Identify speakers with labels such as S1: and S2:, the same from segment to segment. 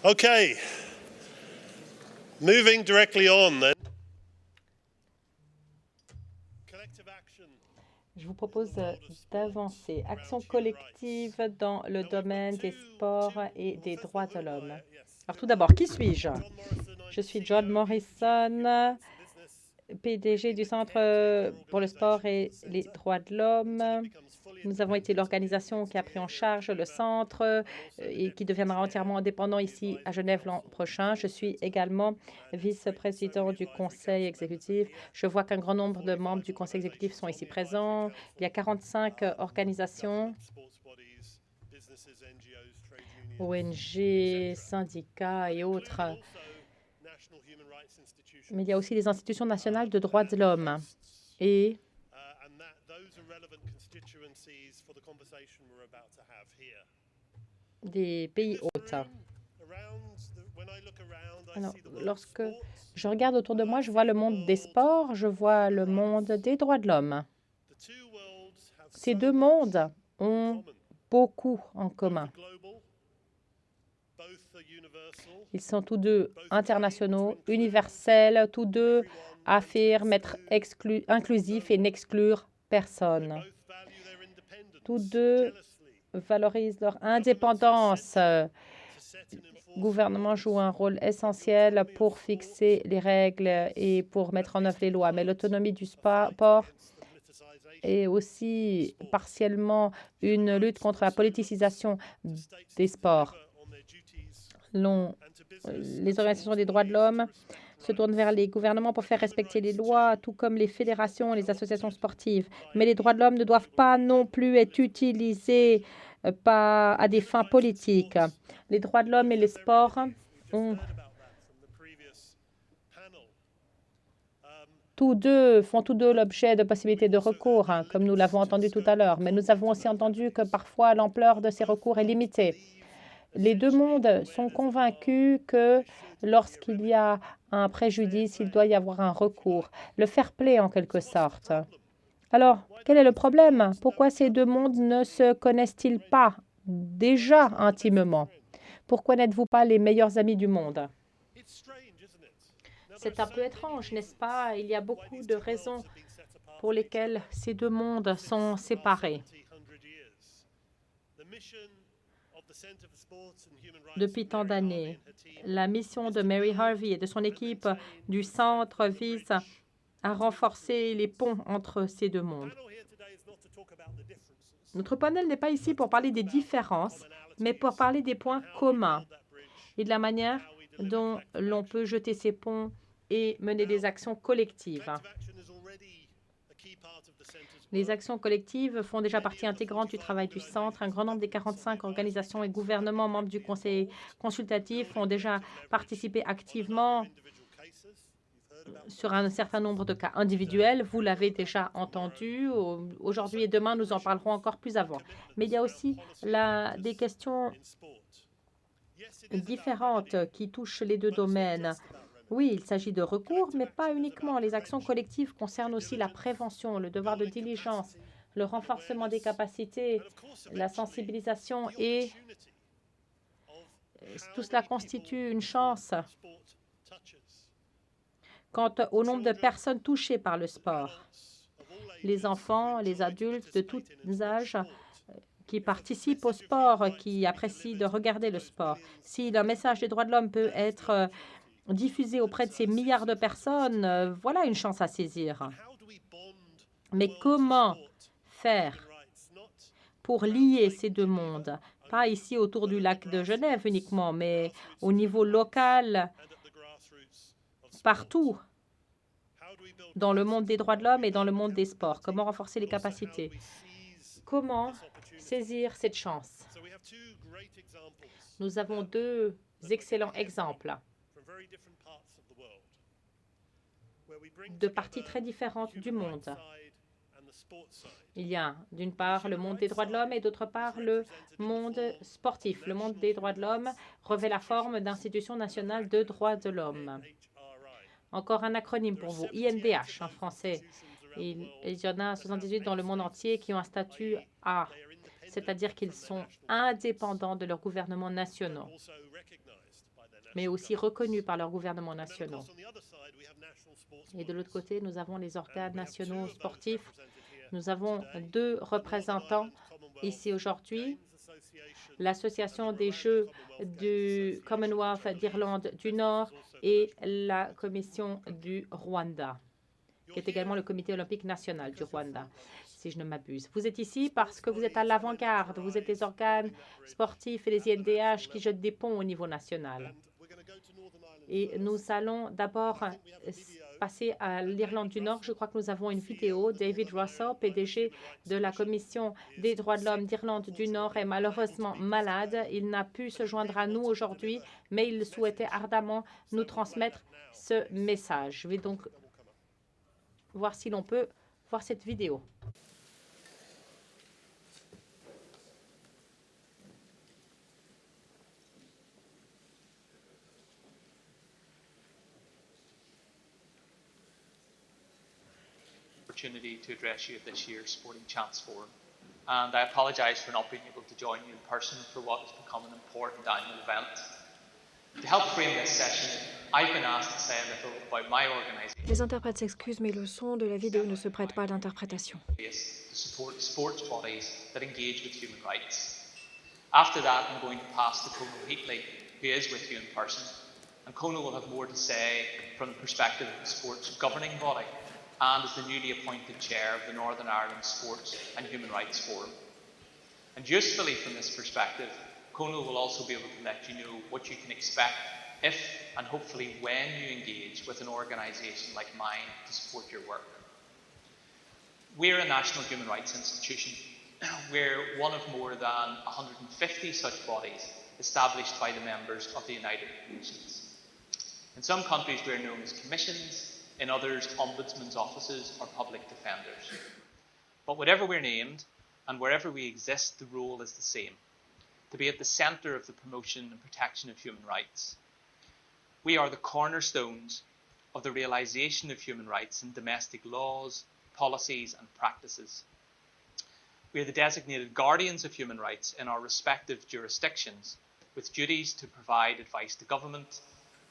S1: Okay. Moving directly on then. Collective action.
S2: Je vous propose d'avancer. Action collective dans le domaine des sports et des droits de l'homme. Alors tout d'abord, qui suis-je? Je suis John Morrison, PDG du Centre pour le sport et les droits de l'homme. Nous avons été l'organisation qui a pris en charge le centre et qui deviendra entièrement indépendant ici à Genève l'an prochain. Je suis également vice-président du conseil exécutif. Je vois qu'un grand nombre de membres du conseil exécutif sont ici présents. Il y a 45 organisations, ONG, syndicats et autres. Mais il y a aussi les institutions nationales de droits de l'homme et des pays hôtes. Alors, lorsque je regarde autour de moi, je vois le monde des sports, je vois le monde des droits de l'homme. Ces deux mondes ont beaucoup en commun. Ils sont tous deux internationaux, universels, tous deux affirment être inclusifs et n'exclure personne. Tous deux valorisent leur indépendance. Le gouvernement joue un rôle essentiel pour fixer les règles et pour mettre en œuvre les lois. Mais l'autonomie du sport est aussi partiellement une lutte contre la politisation des sports. Les organisations des droits de l'homme se tournent vers les gouvernements pour faire respecter les lois, tout comme les fédérations et les associations sportives. Mais les droits de l'homme ne doivent pas non plus être utilisés à des fins politiques. Les droits de l'homme et le sport font tous deux l'objet de possibilités de recours, comme nous l'avons entendu tout à l'heure. Mais nous avons aussi entendu que parfois l'ampleur de ces recours est limitée. Les deux mondes sont convaincus que lorsqu'il y a un préjudice, il doit y avoir un recours. Le fair play en quelque sorte. Alors, quel est le problème? Pourquoi ces deux mondes ne se connaissent-ils pas déjà intimement? Pourquoi n'êtes-vous pas les meilleurs amis du monde? C'est un peu étrange, n'est-ce pas? Il y a beaucoup de raisons pour lesquelles ces deux mondes sont séparés. Depuis tant d'années, la mission de Mary Harvey et de son équipe du centre vise à renforcer les ponts entre ces deux mondes. Notre panel n'est pas ici pour parler des différences, mais pour parler des points communs et de la manière dont l'on peut jeter ces ponts et mener des actions collectives. Les actions collectives font déjà partie intégrante du travail du centre. Un grand nombre des 45 organisations et gouvernements membres du conseil consultatif ont déjà participé activement sur un certain nombre de cas individuels. Vous l'avez déjà entendu. Aujourd'hui et demain, nous en parlerons encore plus avant. Mais il y a aussi des questions différentes qui touchent les deux domaines. Oui, il s'agit de recours, mais pas uniquement. Les actions collectives concernent aussi la prévention, le devoir de diligence, le renforcement des capacités, la sensibilisation et tout cela constitue une chance quant au nombre de personnes touchées par le sport. Les enfants, les adultes de tous âges qui participent au sport, qui apprécient de regarder le sport. Si le message des droits de l'homme peut être diffusé auprès de ces milliards de personnes, voilà une chance à saisir. Mais comment faire pour lier ces deux mondes? Pas ici autour du lac de Genève uniquement, mais au niveau local, partout, dans le monde des droits de l'homme et dans le monde des sports. Comment renforcer les capacités? Comment saisir cette chance? Nous avons deux excellents exemples de parties très différentes du monde. Il y a d'une part le monde des droits de l'homme et d'autre part le monde sportif. Le monde des droits de l'homme revêt la forme d'institution nationale de droits de l'homme. Encore un acronyme pour vous, INDH en français. Il y en a 78 dans le monde entier qui ont un statut A, c'est-à-dire qu'ils sont indépendants de leurs gouvernements nationaux. mais aussi reconnus par leurs gouvernements nationaux. Et de l'autre côté, nous avons les organes nationaux sportifs. Nous avons 2 représentants ici aujourd'hui, l'Association des Jeux du Commonwealth d'Irlande du Nord et la Commission du Rwanda, qui est également le Comité olympique national du Rwanda, si je ne m'abuse. Vous êtes ici parce que vous êtes à l'avant-garde, vous êtes les organes sportifs et les INDH qui jettent des ponts au niveau national. Et nous allons d'abord passer à l'Irlande du Nord. Je crois que nous avons une vidéo. David Russell, PDG de la Commission des droits de l'homme d'Irlande du Nord, est malheureusement malade. Il n'a pu se joindre à nous aujourd'hui, mais il souhaitait ardemment nous transmettre ce message. Je vais donc voir si l'on peut voir cette vidéo.
S3: Opportunity to address you at this year's Sporting Chance Forum, and I apologise for not being able to join you in person for what has become an important annual event. To help frame this session, I've been asked to say a little about my organisation.
S4: Les interprètes s'excusent, mais le son de la vidéo ne se prête pas à l'interprétation.
S3: To support sports bodies that engage with human rights. After that, I'm going to pass to Conal Heatley, who is with you in person, and Conal will have more to say from the perspective of the sports governing body and as the newly appointed chair of the Northern Ireland Sports and Human Rights Forum. And usefully from this perspective, Conal will also be able to let you know what you can expect if and hopefully when you engage with an organisation like mine to support your work. We're a national human rights institution. We're one of more than 150 such bodies established by the members of the United Nations. In some countries we're known as commissions, in others ombudsmen's offices or public defenders. But whatever we're named and wherever we exist, the role is the same: to be at the centre of the promotion and protection of human rights. We are the cornerstones of the realisation of human rights in domestic laws, policies and practices. We are the designated guardians of human rights in our respective jurisdictions, with duties to provide advice to government,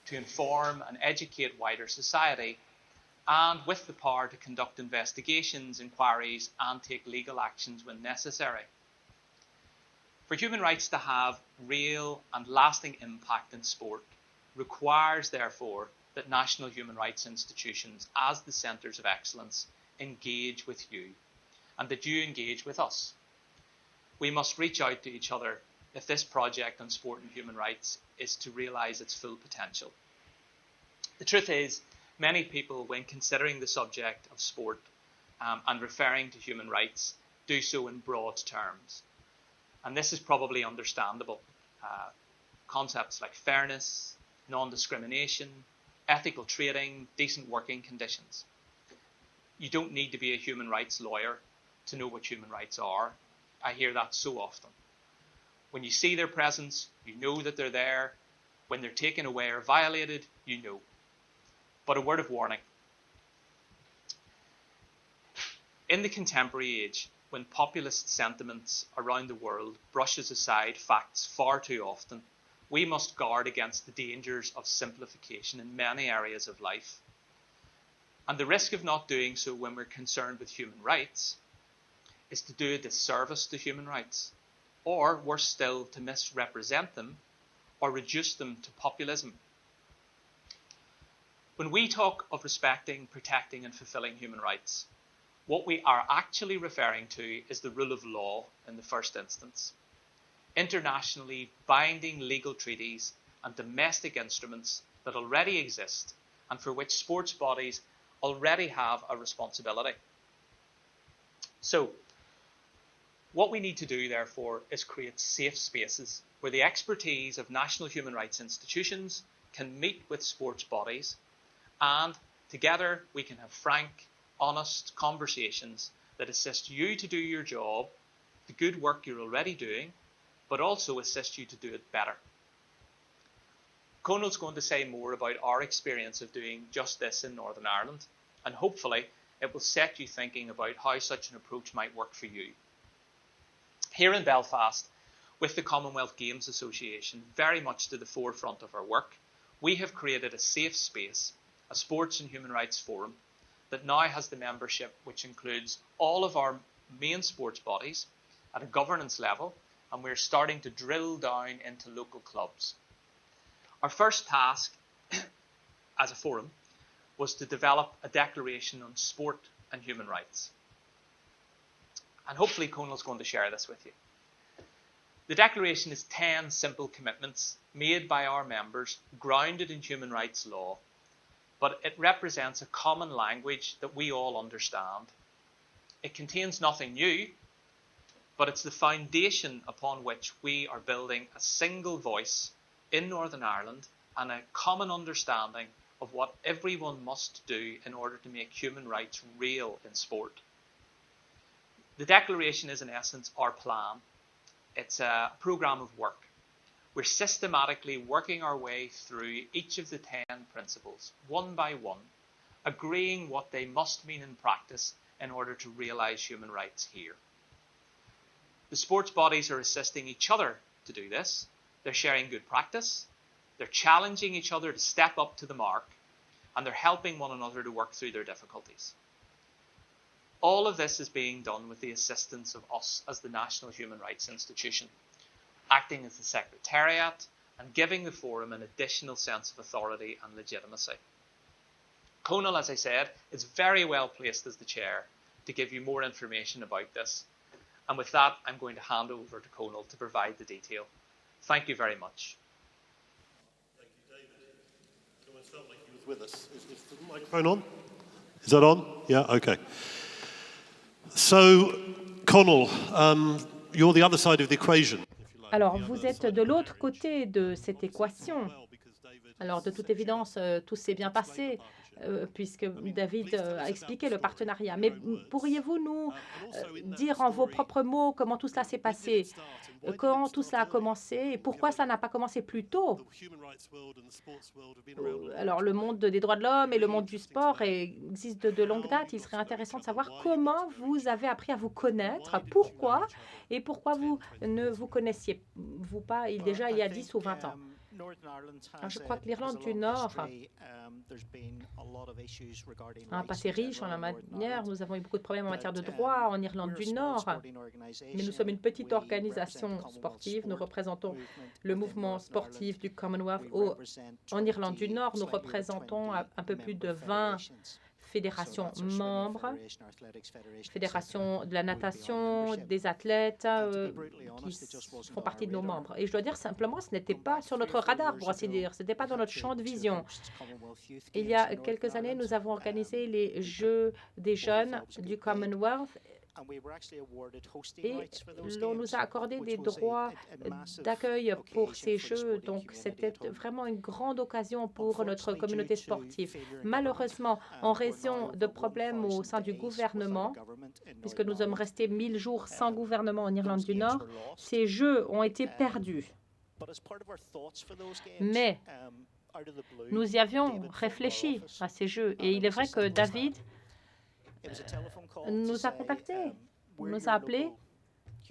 S3: to inform and educate wider society, and with the power to conduct investigations, inquiries and take legal actions when necessary. For human rights to have real and lasting impact in sport requires, therefore, that national human rights institutions as the centres of excellence engage with you and that you engage with us. We must reach out to each other if this project on sport and human rights is to realise its full potential. The truth is, many people, when considering the subject of sport and referring to human rights, do so in broad terms. And this is probably understandable. Concepts like fairness, non-discrimination, ethical trading, decent working conditions. You don't need to be a human rights lawyer to know what human rights are. I hear that so often. When you see their presence, you know that they're there. When they're taken away or violated, you know. But a word of warning. In the contemporary age, when populist sentiments around the world brushes aside facts far too often, we must guard against the dangers of simplification in many areas of life. And the risk of not doing so when we're concerned with human rights is to do a disservice to human rights, or worse still, to misrepresent them or reduce them to populism. When we talk of respecting, protecting and fulfilling human rights, what we are actually referring to is the rule of law in the first instance. Internationally binding legal treaties and domestic instruments that already exist and for which sports bodies already have a responsibility. So, what we need to do, therefore, is create safe spaces where the expertise of national human rights institutions can meet with sports bodies, and together we can have frank, honest conversations that assist you to do your job, the good work you're already doing, but also assist you to do it better. Conal's going to say more about our experience of doing just this in Northern Ireland, and hopefully it will set you thinking about how such an approach might work for you. Here in Belfast, with the Commonwealth Games Association very much to the forefront of our work, we have created a safe space, a sports and human rights forum, that now has the membership which includes all of our main sports bodies at a governance level, and we're starting to drill down into local clubs. Our first task as a forum was to develop a declaration on sport and human rights. And hopefully Conal's going to share this with you. The declaration is 10 simple commitments made by our members, grounded in human rights law, but it represents a common language that we all understand. It contains nothing new, but it's the foundation upon which we are building a single voice in Northern Ireland and a common understanding of what everyone must do in order to make human rights real in sport. The declaration is in essence our plan. It's a programme of work. We're systematically working our way through each of the 10 principles, one by one, agreeing what they must mean in practice in order to realise human rights here. The sports bodies are assisting each other to do this. They're sharing good practice, they're challenging each other to step up to the mark, and they're helping one another to work through their difficulties. All of this is being done with the assistance of us as the National Human Rights Institution, acting as the Secretariat and giving the forum an additional sense of authority and legitimacy. Conal, as I said, is very well placed as the chair to give you more information about this. And with that, I'm going to hand over to Conal to provide the detail. Thank you very much.
S1: Thank you, David. So it felt like he was with us. Is the microphone on? Is that on? Yeah, okay. So, Conal, you're the other side of the equation.
S2: Alors, vous êtes de l'autre côté de cette équation. Alors, de toute évidence, tout s'est bien passé puisque David a expliqué le partenariat. Mais pourriez-vous nous dire en vos propres mots comment tout cela s'est passé, quand tout cela a commencé et pourquoi ça n'a pas commencé plus tôt? Alors, le monde des droits de l'homme et le monde du sport existent de longue date. Il serait intéressant de savoir comment vous avez appris à vous connaître, pourquoi et pourquoi vous ne vous connaissiez-vous pas déjà il y a 10 ou 20 ans. Alors, je crois que l'Irlande du Nord a un passé riche en la matière. Nous avons eu beaucoup de problèmes en matière de droit en Irlande du Nord, mais nous sommes une petite organisation sportive. Nous représentons le mouvement sportif du Commonwealth en Irlande du Nord. Nous représentons un peu plus de 20 fédérations membres, fédération de la natation, des athlètes qui font partie de nos membres. Et je dois dire simplement, ce n'était pas sur notre radar, pour ainsi dire, ce n'était pas dans notre champ de vision. Il y a quelques années, nous avons organisé les Jeux des jeunes du Commonwealth et l'on nous a accordé des droits d'accueil pour ces Jeux. Donc, c'était vraiment une grande occasion pour notre communauté sportive. Malheureusement, en raison de problèmes au sein du gouvernement, puisque nous sommes restés 1000 jours sans gouvernement en Irlande du Nord, ces Jeux ont été perdus. Mais nous y avions réfléchi à ces Jeux. Et il est vrai que David nous a contactés, nous a appelés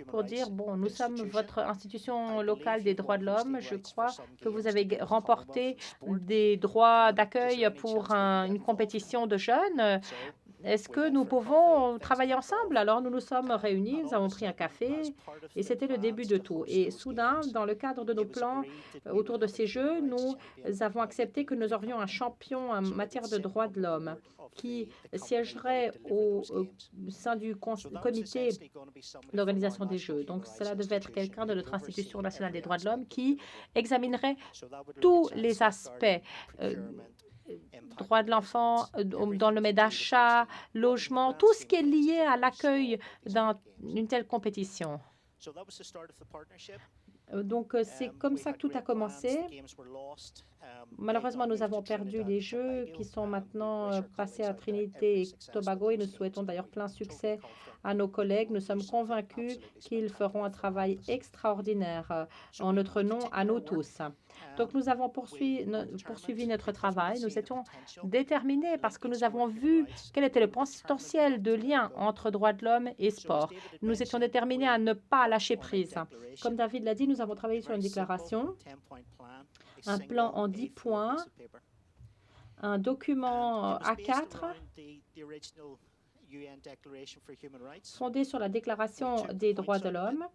S2: pour dire, bon, nous sommes votre institution locale des droits de l'homme. Je crois que vous avez remporté des droits d'accueil pour une compétition de jeunes. Est-ce que nous pouvons travailler ensemble? Alors, nous nous sommes réunis, nous avons pris un café et c'était le début de tout. Et soudain, dans le cadre de nos plans autour de ces Jeux, nous avons accepté que nous aurions un champion en matière de droits de l'homme qui siégerait au sein du comité d'organisation des Jeux. Donc, cela devait être quelqu'un de notre institution nationale des droits de l'homme qui examinerait tous les aspects droits de l'enfant, dans le domaine d'achat, logement, tout ce qui est lié à l'accueil d'une telle compétition. Donc, c'est comme ça que tout a commencé. Malheureusement, nous avons perdu les Jeux qui sont maintenant passés à Trinité et Tobago et nous souhaitons d'ailleurs plein succès à nos collègues. Nous sommes convaincus qu'ils feront un travail extraordinaire en notre nom à nous tous. Donc, nous avons poursuivi notre travail. Nous étions déterminés parce que nous avons vu quel était le potentiel de lien entre droits de l'homme et sport. Nous étions déterminés à ne pas lâcher prise. Comme David l'a dit, nous avons travaillé sur une déclaration, un plan en 10 points, un document A4 fondé sur la Déclaration des droits de l'homme.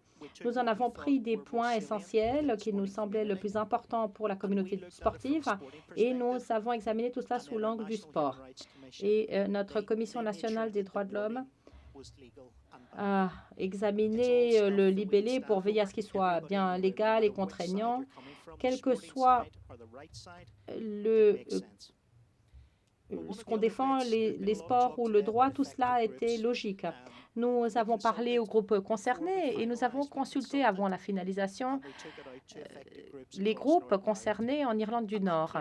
S2: Nous en avons pris des points essentiels qui nous semblaient le plus important pour la communauté sportive et nous avons examiné tout cela sous l'angle du sport. Et notre Commission nationale des droits de l'homme a examiné le libellé pour veiller à ce qu'il soit bien légal et contraignant, quel que soit ce qu'on défend, les sports ou le droit, tout cela était logique. Nous avons parlé aux groupes concernés et nous avons consulté avant la finalisation les groupes concernés en Irlande du Nord.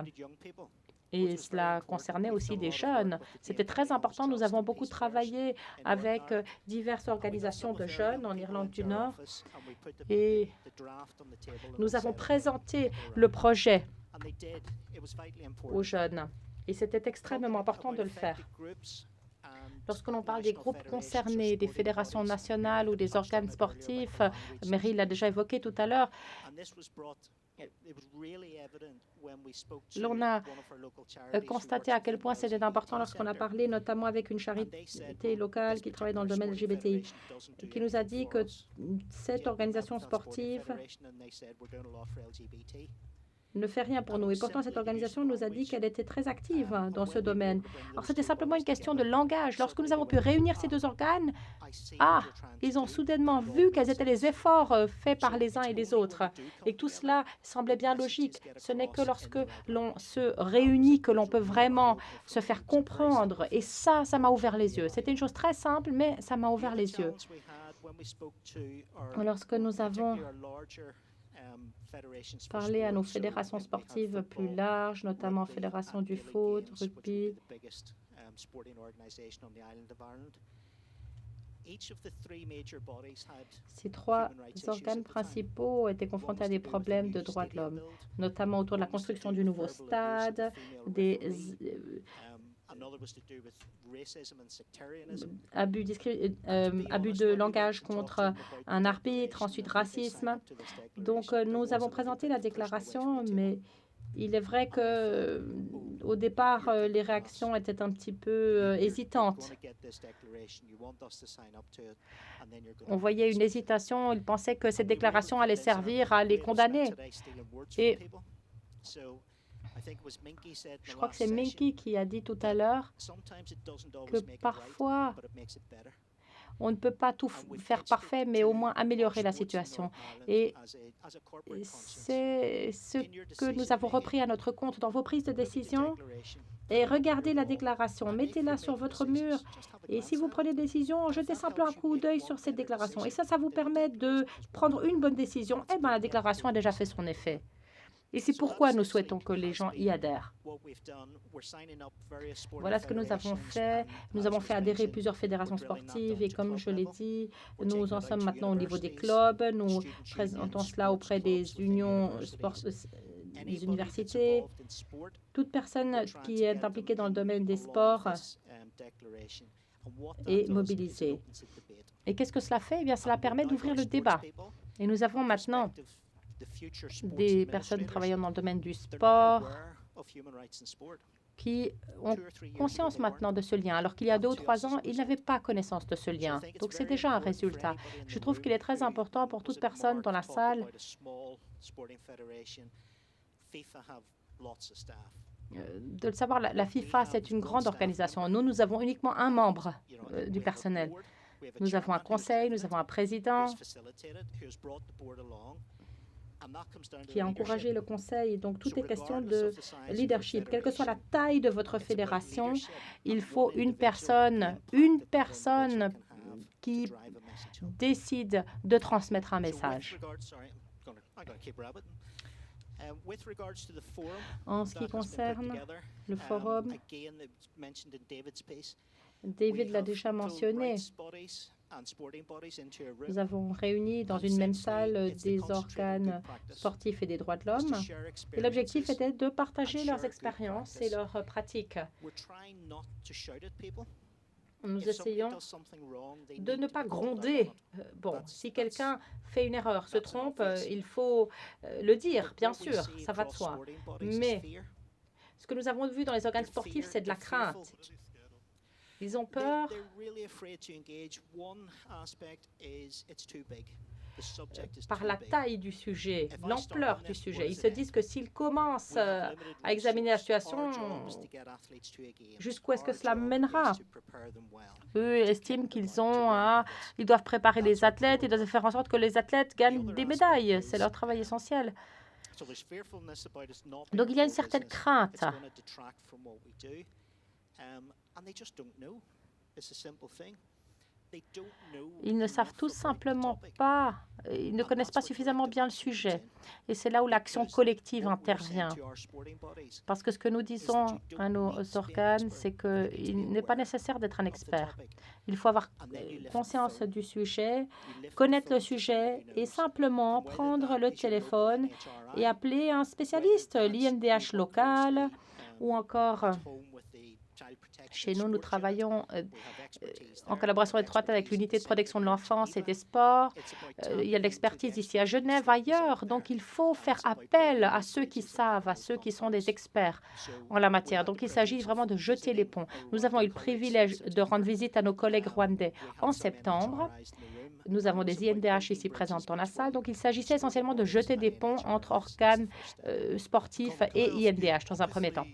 S2: Et cela concernait aussi des jeunes. C'était très important. Nous avons beaucoup travaillé avec diverses organisations de jeunes en Irlande du Nord et nous avons présenté le projet aux jeunes. Et c'était extrêmement important de le faire. Lorsque l'on parle des groupes concernés, des fédérations nationales ou des organes sportifs, Mary l'a déjà évoqué tout à l'heure, l'on a constaté à quel point c'était important lorsqu'on a parlé notamment avec une charité locale qui travaille dans le domaine LGBTI, qui nous a dit que cette organisation sportive ne fait rien pour nous. Et pourtant, cette organisation nous a dit qu'elle était très active dans ce domaine. Alors, c'était simplement une question de langage. Lorsque nous avons pu réunir ces deux organes, ils ont soudainement vu quels étaient les efforts faits par les uns et les autres. Et tout cela semblait bien logique. Ce n'est que lorsque l'on se réunit que l'on peut vraiment se faire comprendre. Et ça m'a ouvert les yeux. C'était une chose très simple, mais ça m'a ouvert les yeux. Lorsque nous avons parler à nos fédérations sportives plus larges, notamment Fédération du foot, rugby. Ces trois organes principaux étaient confrontés à des problèmes de droits de l'homme, notamment autour de la construction du nouveau stade, abus de langage contre un arbitre, ensuite racisme. Donc, nous avons présenté la déclaration, mais il est vrai que au départ, les réactions étaient un petit peu hésitantes. On voyait une hésitation. Ils pensaient que cette déclaration allait servir à les condamner. Et je crois que c'est Minky qui a dit tout à l'heure que parfois, on ne peut pas tout faire parfait, mais au moins améliorer la situation. Et c'est ce que nous avons repris à notre compte dans vos prises de décision. Et regardez la déclaration, mettez-la sur votre mur. Et si vous prenez des décisions, jetez simplement un coup d'œil sur cette déclaration. Et ça vous permet de prendre une bonne décision. Eh bien, la déclaration a déjà fait son effet. Et c'est pourquoi nous souhaitons que les gens y adhèrent. Voilà ce que nous avons fait. Nous avons fait adhérer plusieurs fédérations sportives et comme je l'ai dit, nous en sommes maintenant au niveau des clubs. Nous présentons cela auprès des unions des universités. Toute personne qui est impliquée dans le domaine des sports est mobilisée. Et qu'est-ce que cela fait? Eh bien, cela permet d'ouvrir le débat. Et nous avons maintenant des personnes travaillant dans le domaine du sport qui ont conscience maintenant de ce lien, alors qu'il y a 2 ou 3 ans, ils n'avaient pas connaissance de ce lien. Donc, c'est déjà un résultat. Je trouve qu'il est très important pour toute personne dans la salle de le savoir. La FIFA, c'est une grande organisation. Nous avons uniquement un membre du personnel. Nous avons un conseil, nous avons un président qui a encouragé le conseil. Donc, tout est question de leadership. Quelle que soit la taille de votre fédération, il faut une personne qui décide de transmettre un message. En ce qui concerne le forum, David l'a déjà mentionné, nous avons réuni dans une même salle des organes sportifs et des droits de l'homme. Et l'objectif était de partager leurs expériences et leurs pratiques. Nous essayons de ne pas gronder. Bon, si quelqu'un fait une erreur, se trompe, il faut le dire, bien sûr, ça va de soi. Mais ce que nous avons vu dans les organes sportifs, c'est de la crainte. Ils ont peur par la taille du sujet, l'ampleur du sujet. Ils se disent que s'ils commencent à examiner la situation, jusqu'où est-ce que cela mènera? Eux estiment ils doivent préparer les athlètes, ils doivent faire en sorte que les athlètes gagnent des médailles. C'est leur travail essentiel. Donc il y a une certaine crainte. Ils ne savent tout simplement pas, ils ne connaissent pas suffisamment bien le sujet. Et c'est là où l'action collective intervient. Parce que ce que nous disons à nos organes, c'est qu'il n'est pas nécessaire d'être un expert. Il faut avoir conscience du sujet, connaître le sujet et simplement prendre le téléphone et appeler un spécialiste, l'INDH local ou encore... Chez nous, nous travaillons en collaboration étroite avec l'unité de protection de l'enfance et des sports. Il y a de l'expertise ici à Genève, ailleurs. Donc, il faut faire appel à ceux qui savent, à ceux qui sont des experts en la matière. Donc, il s'agit vraiment de jeter les ponts. Nous avons eu le privilège de rendre visite à nos collègues rwandais en septembre. Nous avons des INDH ici présentes dans la salle. Donc, il s'agissait essentiellement de jeter des ponts entre organes sportifs et INDH dans un premier temps.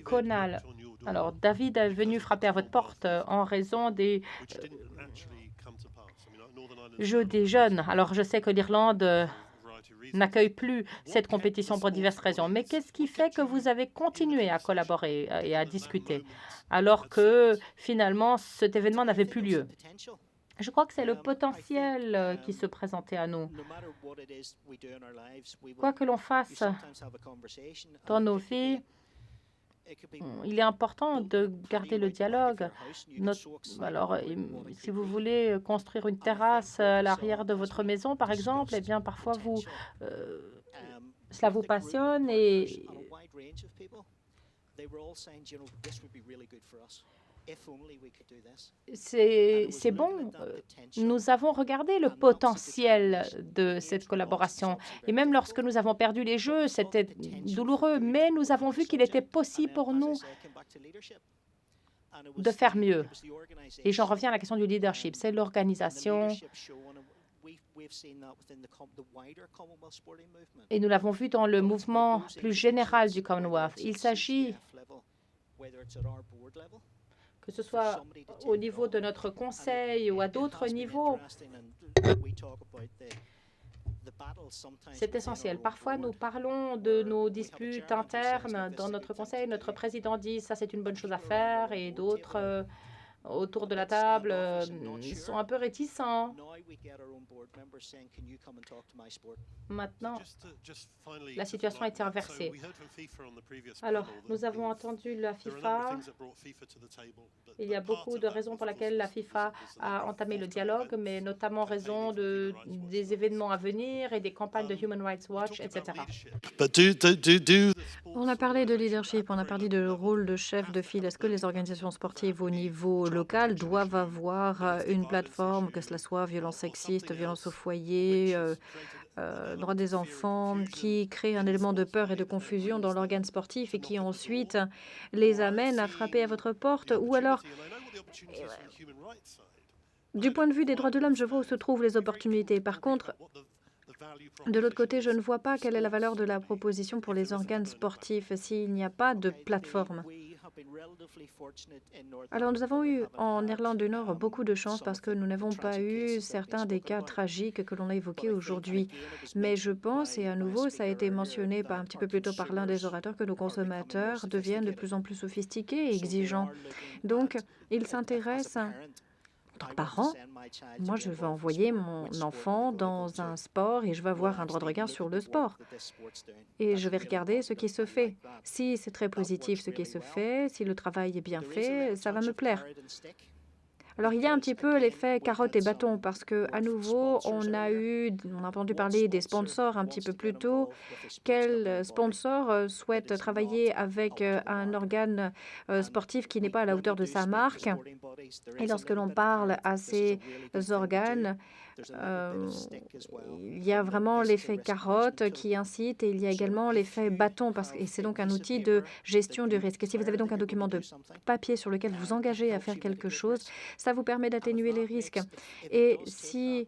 S2: Conal. Alors, David est venu frapper à votre porte en raison des Jeux des jeunes. Alors, je sais que l'Irlande n'accueille plus cette compétition pour diverses raisons. Mais qu'est-ce qui fait que vous avez continué à collaborer et à discuter alors que, finalement, cet événement n'avait plus lieu? Je crois que c'est le potentiel qui se présentait à nous. Quoi que l'on fasse dans nos vies, il est important de garder le dialogue. Alors, si vous voulez construire une terrasse à l'arrière de votre maison, par exemple, eh bien, parfois, cela vous passionne et c'est bon. Nous avons regardé le potentiel de cette collaboration. Et même lorsque nous avons perdu les Jeux, c'était douloureux, mais nous avons vu qu'il était possible pour nous de faire mieux. Et j'en reviens à la question du leadership. C'est l'organisation. Et nous l'avons vu dans le mouvement plus général du Commonwealth. Il s'agit, que ce soit au niveau de notre conseil ou à d'autres niveaux, c'est essentiel. Parfois, nous parlons de nos disputes internes dans notre conseil. Notre président dit « ça, c'est une bonne chose à faire » et d'autres autour de la table ils sont un peu réticents. Maintenant, la situation a été inversée. Alors, nous avons entendu la FIFA. Il y a beaucoup de raisons pour lesquelles la FIFA a entamé le dialogue, mais notamment en raison des événements à venir et des campagnes de Human Rights Watch, etc.
S4: On a parlé de leadership, on a parlé de rôle de chef de file. Est-ce que les organisations sportives au niveau local doivent avoir une plateforme, que cela soit violence sexiste, violence au foyer, droits des enfants, qui crée un élément de peur et de confusion dans l'organe sportif et qui ensuite les amène à frapper à votre porte? Ou alors, du point de vue des droits de l'homme, je vois où se trouvent les opportunités. Par contre, de l'autre côté, je ne vois pas quelle est la valeur de la proposition pour les organes sportifs s'il n'y a pas de plateforme. Alors, nous avons eu en Irlande du Nord beaucoup de chance parce que nous n'avons pas eu certains des cas tragiques que l'on a évoqués aujourd'hui. Mais je pense, et à nouveau, ça a été mentionné un petit peu plus tôt par l'un des orateurs, que nos consommateurs deviennent de plus en plus sophistiqués et exigeants. Donc, ils s'intéressent En tant que parent, moi, je veux envoyer mon enfant dans un sport et je veux avoir un droit de regard sur le sport. Et je vais regarder ce qui se fait. Si c'est très positif ce qui se fait, si le travail est bien fait, ça va me plaire. Alors, il y a un petit peu l'effet carotte et bâton parce que, à nouveau, on a entendu parler des sponsors un petit peu plus tôt. Quel sponsor souhaite travailler avec un organe sportif qui n'est pas à la hauteur de sa marque? Et lorsque l'on parle à ces organes, euh, il y a vraiment l'effet carotte qui incite et il y a également l'effet bâton et c'est donc un outil de gestion du risque. Et si vous avez donc un document de papier sur lequel vous engagez à faire quelque chose, ça vous permet d'atténuer les risques. Et si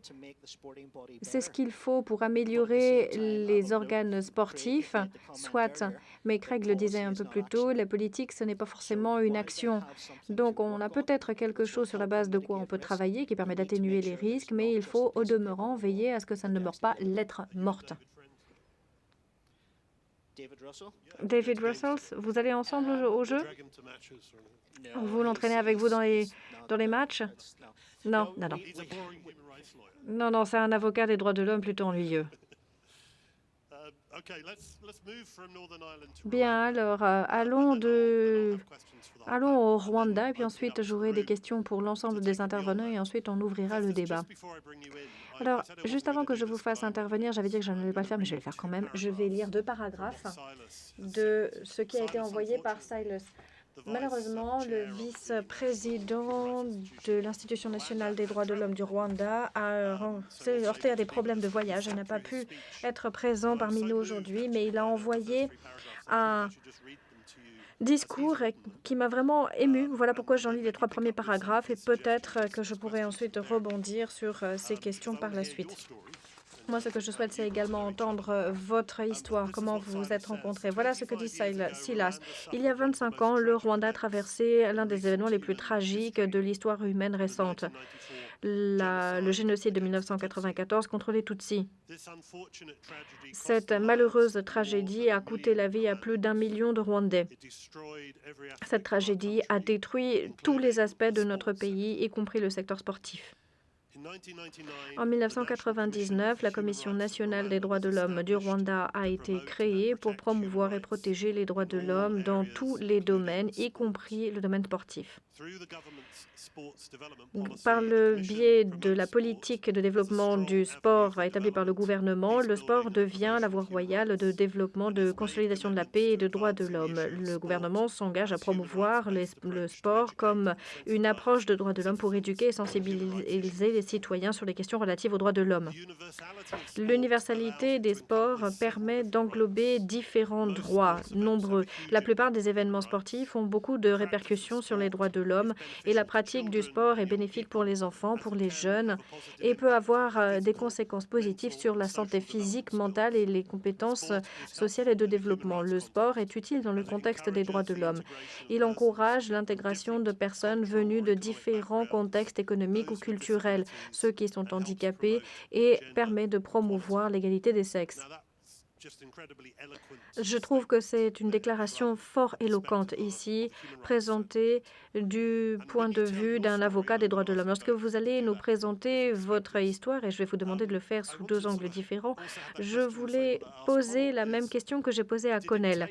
S4: c'est ce qu'il faut pour améliorer les organes sportifs, soit, mais Craig le disait un peu plus tôt, la politique, ce n'est pas forcément une action. Donc, on a peut-être quelque chose sur la base de quoi on peut travailler qui permet d'atténuer les risques, mais il faut au demeurant veiller à ce que ça ne meure pas lettre morte. David Russell, vous allez ensemble au jeu? Vous l'entraînez avec vous dans les matchs? Non, non, non. Non, non, c'est un avocat des droits de l'homme plutôt ennuyeux. Bien, alors, allons au Rwanda et puis ensuite j'aurai des questions pour l'ensemble des intervenants et ensuite on ouvrira le débat. Alors, juste avant que je vous fasse intervenir, j'avais dit que je n'allais pas le faire, mais je vais le faire quand même. Je vais lire 2 paragraphes de ce qui a été envoyé par Silas. Malheureusement, le vice-président de l'Institution nationale des droits de l'homme du Rwanda s'est heurté à des problèmes de voyage et n'a pas pu être présent parmi nous aujourd'hui, mais il a envoyé un discours qui m'a vraiment ému. Voilà pourquoi j'en lis les 3 premiers paragraphes et peut-être que je pourrai ensuite rebondir sur ces questions par la suite. Moi, ce que je souhaite, c'est également entendre votre histoire, comment vous vous êtes rencontrés. Voilà ce que dit Silas. Il y a 25 ans, le Rwanda a traversé l'un des événements les plus tragiques de l'histoire humaine récente, le génocide de 1994 contre les Tutsis. Cette malheureuse tragédie a coûté la vie à plus d'1 million de Rwandais. Cette tragédie a détruit tous les aspects de notre pays, y compris le secteur sportif. En 1999, la Commission nationale des droits de l'homme du Rwanda a été créée pour promouvoir et protéger les droits de l'homme dans tous les domaines, y compris le domaine sportif. Par le biais de la politique de développement du sport établie par le gouvernement, le sport devient la voie royale de développement, de consolidation de la paix et de droits de l'homme. Le gouvernement s'engage à promouvoir le sport comme une approche de droits de l'homme pour éduquer et sensibiliser les citoyens sur les questions relatives aux droits de l'homme. L'universalité des sports permet d'englober différents droits nombreux. La plupart des événements sportifs ont beaucoup de répercussions sur les droits de l'homme et la pratique du sport est bénéfique pour les enfants, pour les jeunes et peut avoir des conséquences positives sur la santé physique, mentale et les compétences sociales et de développement. Le sport est utile dans le contexte des droits de l'homme. Il encourage l'intégration de personnes venues de différents contextes économiques ou culturels, ceux qui sont handicapés, et permet de promouvoir l'égalité des sexes. Je trouve que c'est une déclaration fort éloquente ici, présentée du point de vue d'un avocat des droits de l'homme. Lorsque vous allez nous présenter votre histoire, et je vais vous demander de le faire sous 2 angles différents, je voulais poser la même question que j'ai posée à Connell.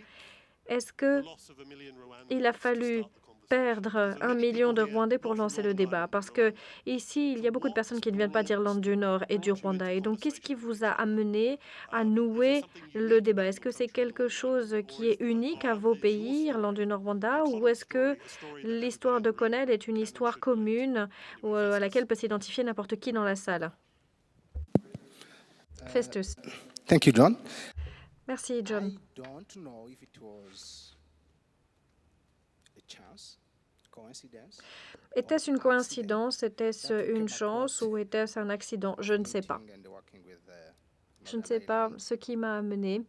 S4: Est-ce qu'il a fallu perdre 1 million de Rwandais pour lancer le débat? Parce que ici, il y a beaucoup de personnes qui ne viennent pas d'Irlande du Nord et du Rwanda. Et donc, qu'est-ce qui vous a amené à nouer le débat? Est-ce que c'est quelque chose qui est unique à vos pays, Irlande du Nord, Rwanda, ou est-ce que l'histoire de Connell est une histoire commune à laquelle peut s'identifier n'importe qui dans la salle? Festus.
S5: Thank you, John.
S4: Merci, John.
S5: I don't know if it was a chance, coincidence.
S4: Était-ce une coïncidence? Était-ce une chance ou était-ce un accident? Je ne sais pas. Je ne sais pas ce qui m'a amené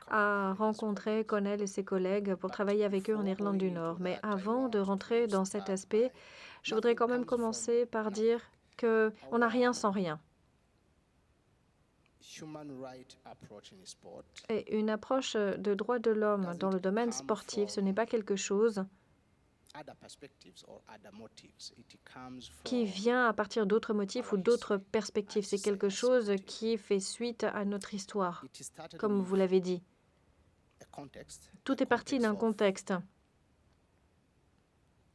S4: à rencontrer Connell et ses collègues pour travailler avec eux en Irlande du Nord. Mais avant de rentrer dans cet aspect, je voudrais quand même commencer par dire qu'on n'a rien sans rien. Et une approche de droits de l'homme dans le domaine sportif, ce n'est pas quelque chose
S5: other perspectives or other motives. It comes
S4: qui
S5: from
S4: vient à partir d'autres motifs ou d'autres perspectives. C'est quelque chose qui fait suite à notre histoire,
S5: it started
S4: comme
S5: with
S4: vous l'avez dit.
S5: a context,
S4: Tout est parti d'un
S5: of
S4: contexte,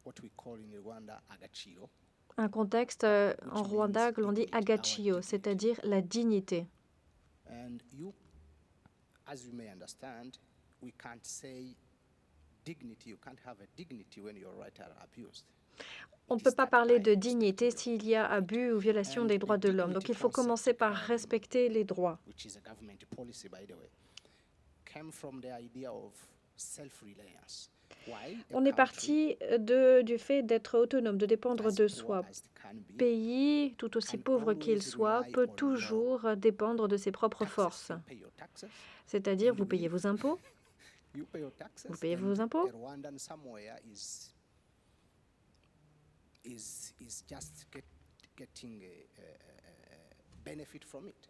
S5: what we call in Rwanda agaciro.
S4: un contexte en Rwanda que l'on dit agaciro, c'est-à-dire la dignité.
S5: And you, as you may understand, we can't say dignity. You can't have a dignity when your rights are abused.
S4: On ne peut pas parler de dignité s'il y a abus ou violation des droits de l'homme. Donc il faut commencer par respecter les droits.
S5: Which is a government policy, by the way, came from the idea of self-reliance. Why? A
S4: On est
S5: country
S4: parti du fait d'être autonome, de dépendre de
S5: as
S4: soi.
S5: poor as it can be
S4: Pays, tout aussi pauvre qu'il soit, peut toujours dépendre de ses propres
S5: taxes,
S4: forces.
S5: you pay your taxes,
S4: C'est-à-dire, vous payez vos impôts,
S5: you pay your taxes,
S4: vous payez
S5: and
S4: vos impôts,
S5: a Rwandan somewhere is just getting a benefit from it.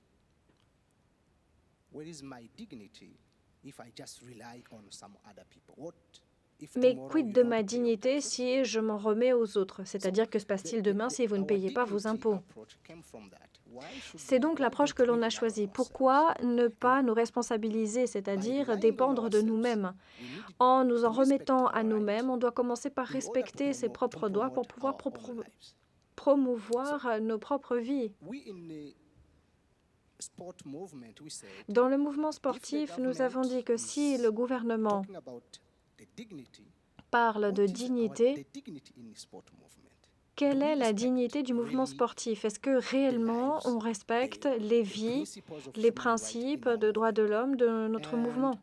S5: Where is my dignity if I just rely on some other people? What if
S4: mais
S5: tomorrow
S4: quid
S5: you
S4: de
S5: don't
S4: ma
S5: pay your
S4: dignité
S5: taxes?
S4: si je m'en remets aux autres? C'est-à-dire, que se passe-t-il demain si vous ne
S5: Our
S4: payez pas vos
S5: dignity
S4: impôts?
S5: approach came from that. Why should
S4: C'est
S5: we-
S4: donc
S5: why
S4: l'approche
S5: don't
S4: que
S5: we
S4: l'on a
S5: rely on
S4: choisie.
S5: ourselves?
S4: Pourquoi ne pas nous responsabiliser, c'est-à-dire dépendre de nous-mêmes? En nous en remettant à nous-mêmes, on doit commencer par respecter ses propres droits pour pouvoir promouvoir nos propres vies. Dans le mouvement sportif, nous avons dit que si le gouvernement parle de dignité, quelle est la dignité du mouvement sportif? Est-ce que réellement on respecte les vies, les principes de droits de l'homme de notre mouvement?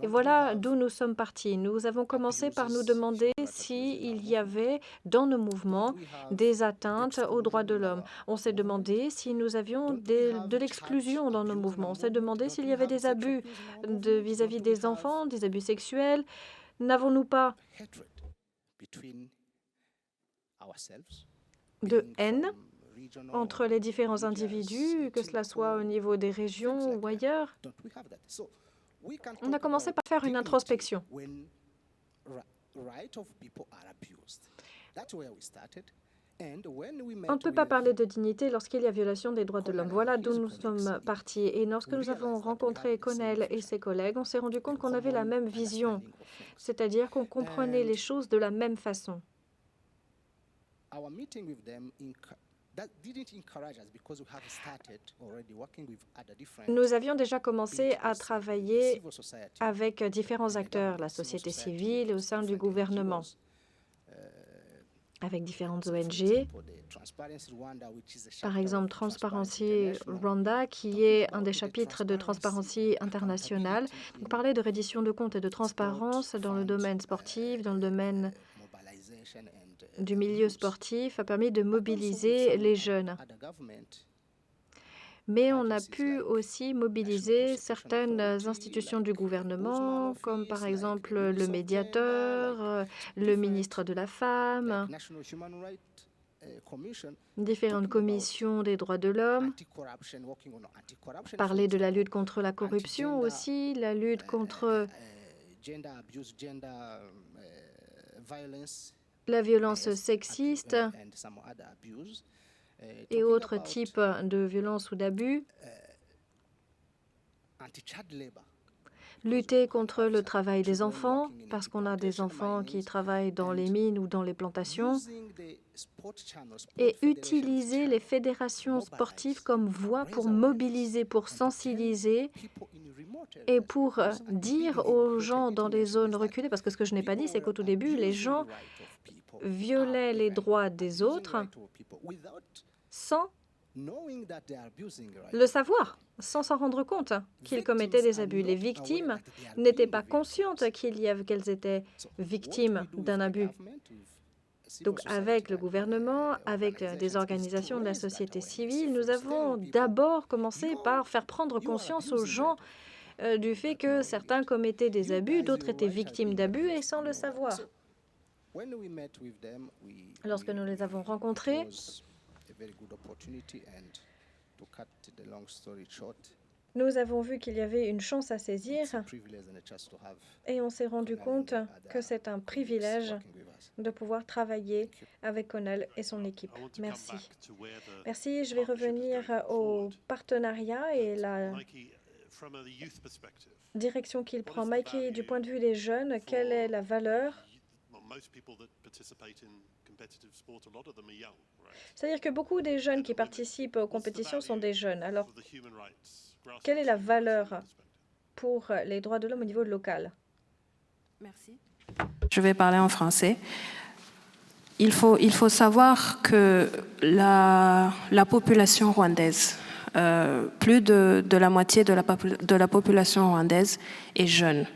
S4: Et voilà d'où nous sommes partis. Nous avons commencé par nous demander s'il y avait dans nos mouvements des atteintes aux droits de l'homme. On s'est demandé si nous avions de l'exclusion dans nos mouvements. On s'est demandé s'il y avait des abus vis-à-vis des enfants, des abus sexuels. N'avons-nous pas de haine entre les différents individus, que cela soit au niveau des régions ou ailleurs? On a commencé par faire une introspection. On ne peut pas parler de dignité lorsqu'il y a violation des droits de l'homme. Voilà d'où nous sommes partis. Et lorsque nous avons rencontré Connell et ses collègues, on s'est rendu compte qu'on avait la même vision, c'est-à-dire qu'on comprenait les choses de la même façon. Nous avions déjà commencé à travailler avec différents acteurs, la société civile et au sein du gouvernement, avec différentes ONG, par exemple Transparency Rwanda, qui est un des chapitres de Transparency International. On parlait de reddition de comptes et de transparence dans le domaine sportif, dans le domaine du milieu sportif, a permis de mobiliser les jeunes. Mais on a pu aussi mobiliser certaines institutions du gouvernement, comme par exemple le médiateur, le ministre de la Femme, différentes commissions des droits de l'homme, parler de la lutte contre la corruption aussi, la lutte contre la violence sexiste et autres types de violences ou d'abus, lutter contre le travail des enfants, parce qu'on a des enfants qui travaillent dans les mines ou dans les plantations, et utiliser les fédérations sportives comme voie pour mobiliser, pour sensibiliser et pour dire aux gens dans les zones reculées, parce que ce que je n'ai pas dit, c'est qu'au tout début, les gens violaient les droits des autres sans le savoir, sans s'en rendre compte qu'ils commettaient des abus. Les victimes n'étaient pas conscientes qu'elles étaient victimes d'un abus. Donc, avec le gouvernement, avec des organisations de la société civile, nous avons d'abord commencé par faire prendre conscience aux gens du fait que certains commettaient des abus, d'autres étaient victimes d'abus et sans le savoir. Lorsque nous les avons rencontrés, Nous avons vu qu'il y avait une chance à saisir
S5: It's a privilege and a chance to have
S4: et on s'est rendu compte que c'est un privilège
S5: working with us.
S4: de pouvoir travailler avec Connell et son équipe.
S1: I want to come
S4: Merci.
S1: back to where the
S4: Merci. Je vais
S1: partnership is
S4: revenir
S1: going
S4: au
S1: forward.
S4: partenariat et la
S1: Mikey, from a youth perspective,
S4: direction qu'il prend.
S1: is the
S4: Mikey, du
S1: value
S4: point de vue des jeunes, quelle est la valeur?
S1: most people that participate in competitive sport, a lot of them are young, right?
S4: C'est-à-dire que beaucoup des jeunes qui participent aux compétitions sont des jeunes. Alors,
S1: For the human rights,
S4: quelle est la
S1: grassroots
S4: valeur
S1: perspective.
S4: pour les droits de l'homme au niveau local?
S6: Merci. Je vais parler en français. Il faut savoir que la population rwandaise, plus de la moitié de la population rwandaise est jeune.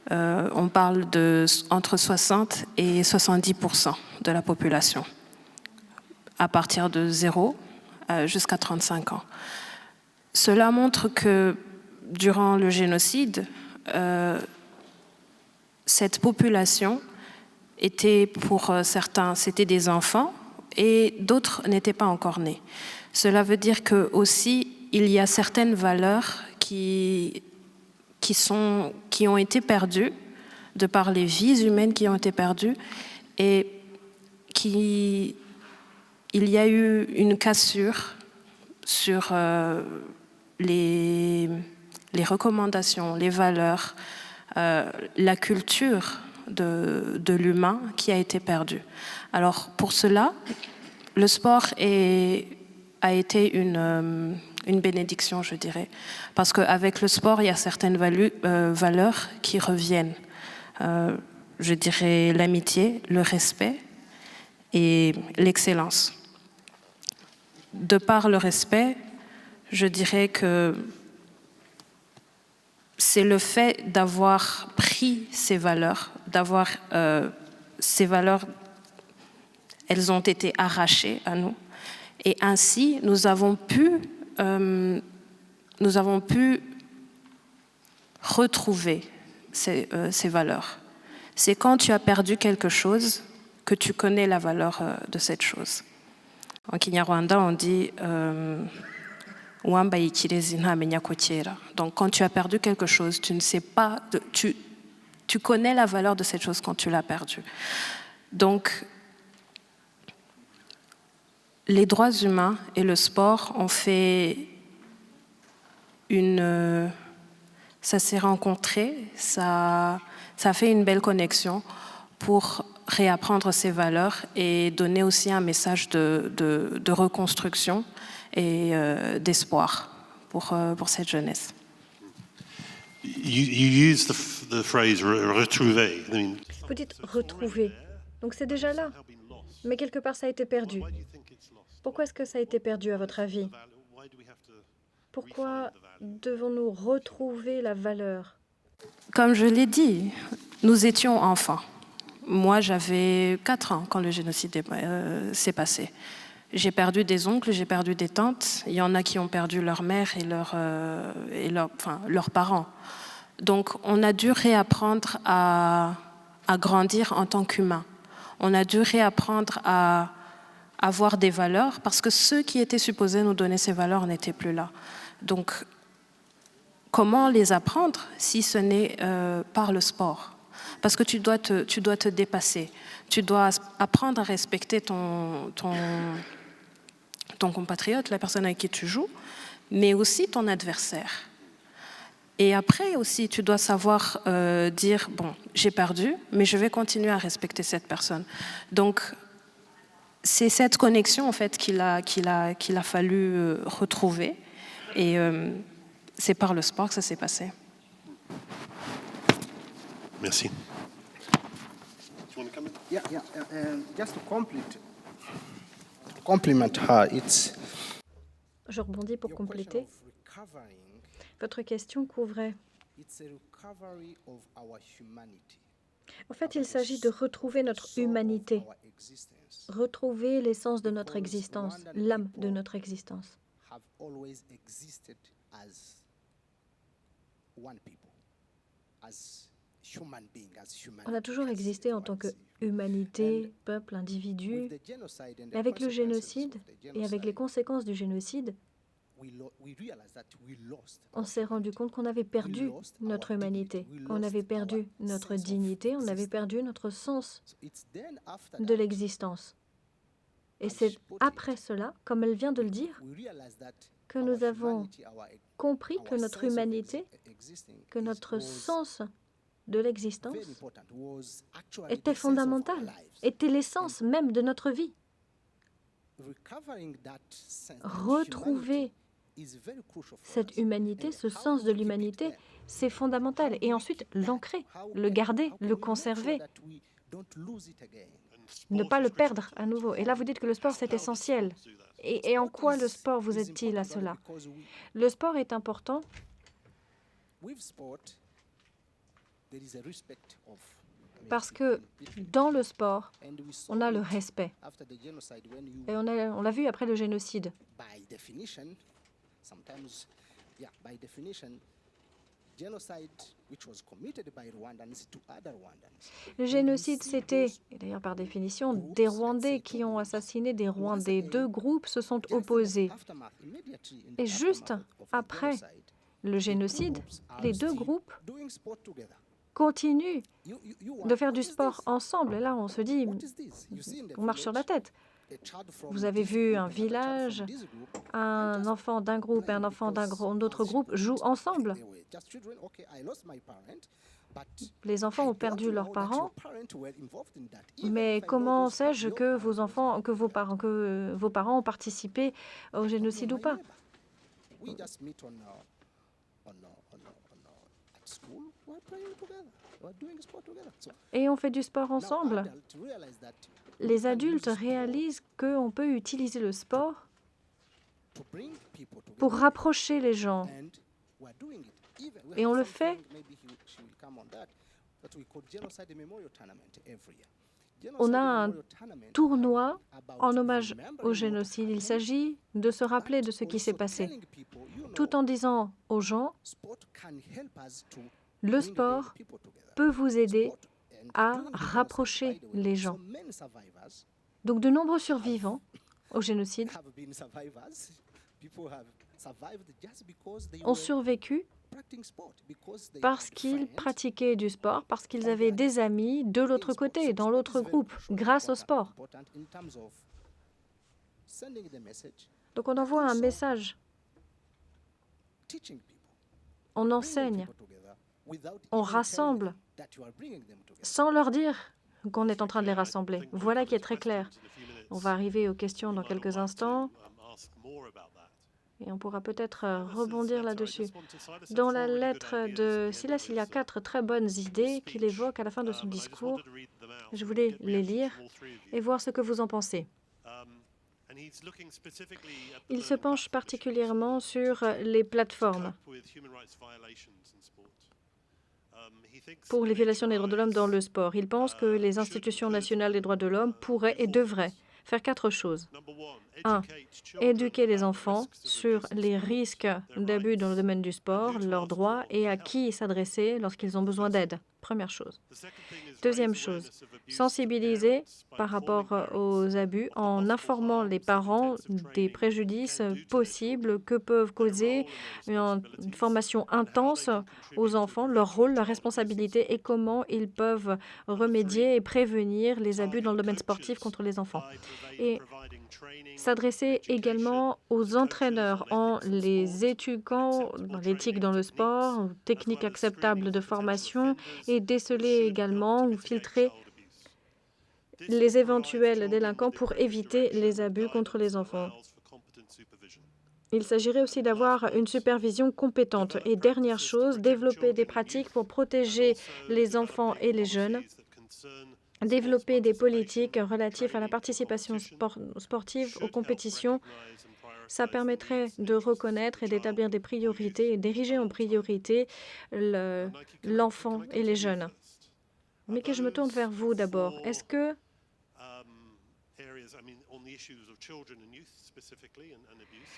S6: On parle entre 60 et 70% de la population, à partir de 0 jusqu'à 35 ans. Cela montre que durant le génocide, cette population était pour certains, c'était des enfants et d'autres n'étaient pas encore nés. Cela veut dire que aussi il y a certaines valeurs qui ont été perdues de par les vies humaines qui ont été perdues et il y a eu une cassure sur les recommandations, les valeurs, la culture de l'humain qui a été perdue. Alors pour cela, le sport a été une bénédiction, je dirais, parce qu'avec le sport, il y a certaines valeurs qui reviennent. Je dirais l'amitié, le respect et l'excellence. De par le respect, je dirais que c'est le fait d'avoir pris ces valeurs, ces valeurs, elles ont été arrachées à nous. Et ainsi, nous avons pu retrouver ces valeurs. C'est quand tu as perdu quelque chose que tu connais la valeur de cette chose. En Kinyarwanda, on dit donc quand tu as perdu quelque chose, tu ne sais pas, tu connais la valeur de cette chose quand tu l'as perdue. Donc, les droits humains et le sport ont fait ça s'est rencontré, ça a fait une belle connexion pour réapprendre ces valeurs et donner aussi un message de reconstruction et d'espoir pour cette jeunesse.
S1: You use the phrase retrouver. I mean,
S4: Vous dites retrouver. Donc c'est déjà là. Mais quelque part, ça a été perdu.
S1: why do you think it's lost?
S4: Pourquoi est-ce que ça a été perdu, à votre avis?
S1: Why do we have to
S4: Pourquoi devons-nous retrouver la valeur?
S6: Comme je l'ai dit, nous étions enfants. Moi, j'avais 4 ans quand le génocide s'est passé. J'ai perdu des oncles, j'ai perdu des tantes. Il y en a qui ont perdu leur mère et leurs parents. Donc, on a dû réapprendre à grandir en tant qu'humain. On a dû réapprendre à avoir des valeurs parce que ceux qui étaient supposés nous donner ces valeurs n'étaient plus là. Donc, comment les apprendre si ce n'est par le sport? Parce que tu dois te dépasser. Tu dois apprendre à respecter ton compatriote, la personne avec qui tu joues, mais aussi ton adversaire. Et après aussi, tu dois savoir dire, bon, j'ai perdu, mais je vais continuer à respecter cette personne. Donc, c'est cette connexion, en fait, qu'il a fallu retrouver. Et c'est par le sport que ça s'est passé.
S1: Merci. Do you want to come in?
S5: Yeah. Just to compliment her, it's
S4: Je rebondis pour
S5: your question
S4: compléter.
S5: of recovering.
S4: Votre question couvrait.
S5: It's a recovery of our humanity.
S4: En fait, il s'agit de retrouver notre
S5: soul of
S4: humanité,
S5: our existence.
S4: retrouver l'essence de notre existence, l'âme de notre existence.
S5: Have always existed as one people, as human being, as humanity.
S4: On a toujours
S5: as
S4: existé en tant que humanité, peuple, individu.
S5: With the genocide and the
S4: Mais avec le
S5: consequences
S4: génocide
S5: of the
S4: et avec les
S5: genocide,
S4: conséquences du génocide, On s'est rendu compte qu'on avait perdu notre humanité, on avait perdu notre dignité, on avait perdu notre sens de l'existence. Et c'est après cela, comme elle vient de le dire, que nous avons compris que notre humanité, que notre sens de l'existence était fondamental, était l'essence même de notre vie. Retrouver cette humanité, ce sens de l'humanité, c'est fondamental. Et ensuite, l'ancrer, le garder, le conserver, ne pas le perdre à nouveau. Et là, vous dites que le sport, c'est essentiel. Et en quoi le sport vous aide-t-il à cela? Le sport est important parce que dans le sport, on a le respect. Et on l'a vu après le génocide. Le génocide, c'était, et d'ailleurs par définition, des Rwandais qui ont assassiné des Rwandais. Deux groupes se sont opposés. Et juste après le génocide, les deux groupes continuent de faire du sport ensemble. Et là, on se dit, on marche sur la tête. Vous avez vu un village, un enfant d'un groupe et un enfant d'un autre groupe jouent ensemble. Les enfants ont perdu leurs parents, mais comment sais-je que vos parents ont participé au génocide ou pas? Et on fait du sport ensemble. Les adultes réalisent qu'on peut utiliser le sport pour rapprocher les gens. Et on le fait. On a un tournoi en hommage au génocide. Il s'agit de se rappeler de ce qui s'est passé, tout en disant aux gens, le sport peut vous aider à rapprocher les gens. Donc de nombreux survivants au génocide ont survécu parce qu'ils pratiquaient du sport, parce qu'ils avaient des amis de l'autre côté, dans l'autre groupe, grâce au sport. Donc on envoie un message. On enseigne. On rassemble sans leur dire qu'on est en train de les rassembler. Voilà qui est très clair. On va arriver aux questions dans quelques instants et on pourra peut-être rebondir là-dessus. Dans la lettre de Silas, il y a 4 très bonnes idées qu'il évoque à la fin de son discours. Je voulais les lire et voir ce que vous en pensez. Il se penche particulièrement sur les plateformes pour les violations des droits de l'homme dans le sport. Il pense que les institutions nationales des droits de l'homme pourraient et devraient faire 4 choses. 1. Éduquer les enfants sur les risques d'abus dans le domaine du sport, leurs droits et à qui s'adresser lorsqu'ils ont besoin d'aide. Première chose. Deuxième chose, sensibiliser par rapport aux abus en informant les parents des préjudices possibles que peuvent causer une formation intense aux enfants, leur rôle, leur responsabilité et comment ils peuvent remédier et prévenir les abus dans le domaine sportif contre les enfants. Et s'adresser également aux entraîneurs en les éduquant dans l'éthique dans le sport, techniques acceptables de formation et déceler également ou filtrer les éventuels délinquants pour éviter les abus contre les enfants. Il s'agirait aussi d'avoir une supervision compétente. Et dernière chose, développer des pratiques pour protéger les enfants et les jeunes, développer des politiques relatives à la participation sportive aux compétitions. Ça permettrait de reconnaître et d'établir des priorités et d'ériger en priorité l'enfant et les jeunes. Mais que je me tourne vers vous d'abord. Est-ce que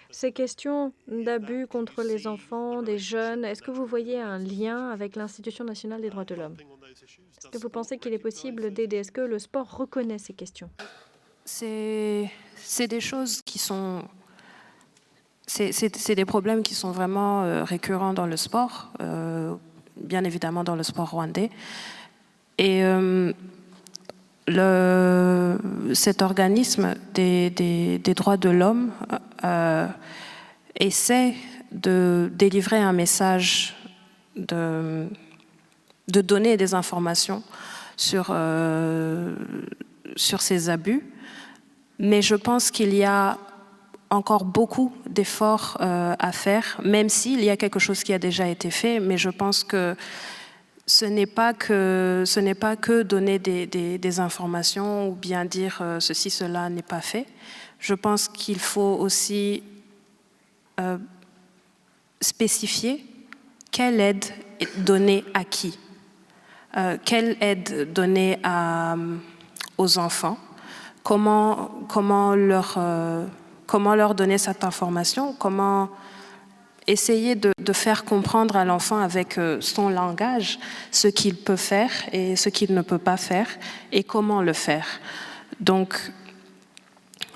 S4: ces questions d'abus contre les enfants, des jeunes, est-ce que vous voyez un lien avec l'Institution nationale des droits de l'homme? Est-ce que vous pensez qu'il est possible d'aider? Est-ce que le sport reconnaît ces questions?
S6: C'est des choses qui sont c'est des problèmes qui sont vraiment récurrents dans le sport, bien évidemment dans le sport rwandais. Et cet organisme des droits de l'homme essaie de délivrer un message, de donner des informations sur ces abus, mais je pense qu'il y a encore beaucoup d'efforts à faire, même s'il y a quelque chose qui a déjà été fait, mais je pense que ce n'est pas que donner des informations ou bien dire ceci, cela n'est pas fait. Je pense qu'il faut aussi spécifier quelle aide est donnée à qui, quelle aide donnée aux enfants, comment leur donner cette information, comment essayer de faire comprendre à l'enfant avec son langage ce qu'il peut faire et ce qu'il ne peut pas faire et comment le faire. Donc,